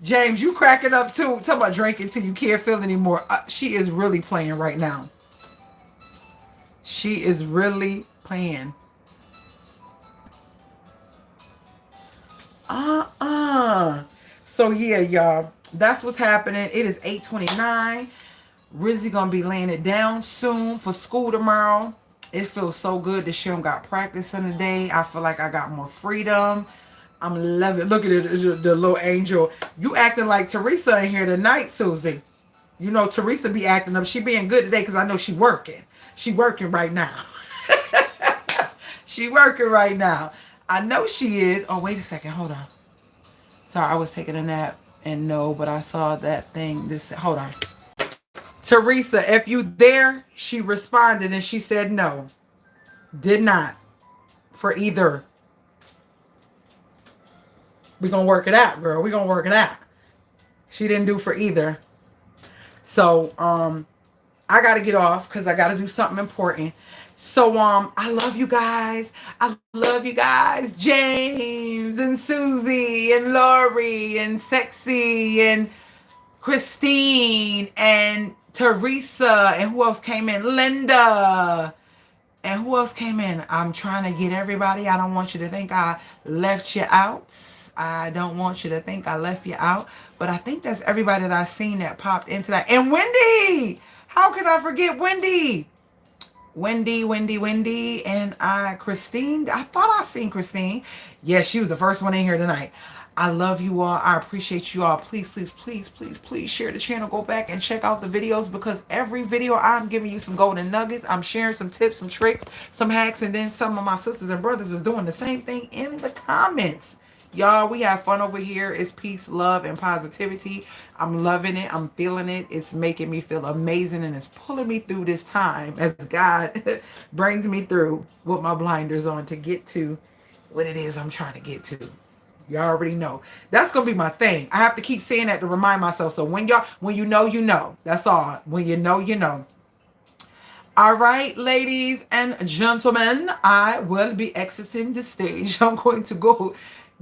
James, you cracking up too. Talking about drinking till you can't feel anymore. She is really playing right now. She is really playing. So yeah, y'all, that's what's happening. It is 8:29. Rizzy gonna be laying it down soon for school tomorrow. It feels so good that she don't got practice in the day. I feel like I got more freedom. I'm loving it. Look at it, the little angel. You acting like Teresa in here tonight, Susie. You know Teresa be acting up. She being good today because I know she working. She working right now. She working right now. I know she is. Oh, wait a second. Hold on. Sorry, I was taking a nap and no, but I saw that thing. Hold on. Teresa, if you there, she responded and she said no. Did not. For either. We're going to work it out, girl. We're going to work it out. She didn't do for either. So, I got to get off because I got to do something important. So I love you guys. I love you guys. James and Susie and Lori and Sexy and Christine and Teresa and who else came in? Linda. And who else came in? I'm trying to get everybody. I don't want you to think I left you out. I don't want you to think I left you out. But I think that's everybody that I seen that popped into that. And Wendy! How can I forget Wendy? Wendy, and Christine. I thought I seen Christine. Yes, she was the first one in here tonight. I love you all. I appreciate you all. Please, please, please, please, please share the channel. Go back and check out the videos because every video I'm giving you some golden nuggets. I'm sharing some tips, some tricks, some hacks, and then some of my sisters and brothers is doing the same thing in the comments. Y'all, we have fun over here. It's peace, love, and positivity. I'm loving it. I'm feeling it. It's making me feel amazing and it's pulling me through this time as God brings me through with my blinders on to get to what it is I'm trying to get to. Y'all already know. That's gonna be my thing. I have to keep saying that to remind myself. So when you know, you know. That's all. When you know, you know. All right, ladies and gentlemen, I will be exiting the stage. I'm going to go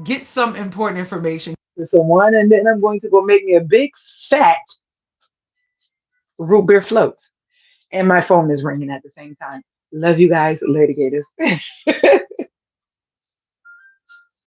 get some important information. Someone, and then I'm going to go make me a big fat root beer float. And my phone is ringing at the same time. Love you guys, litigators.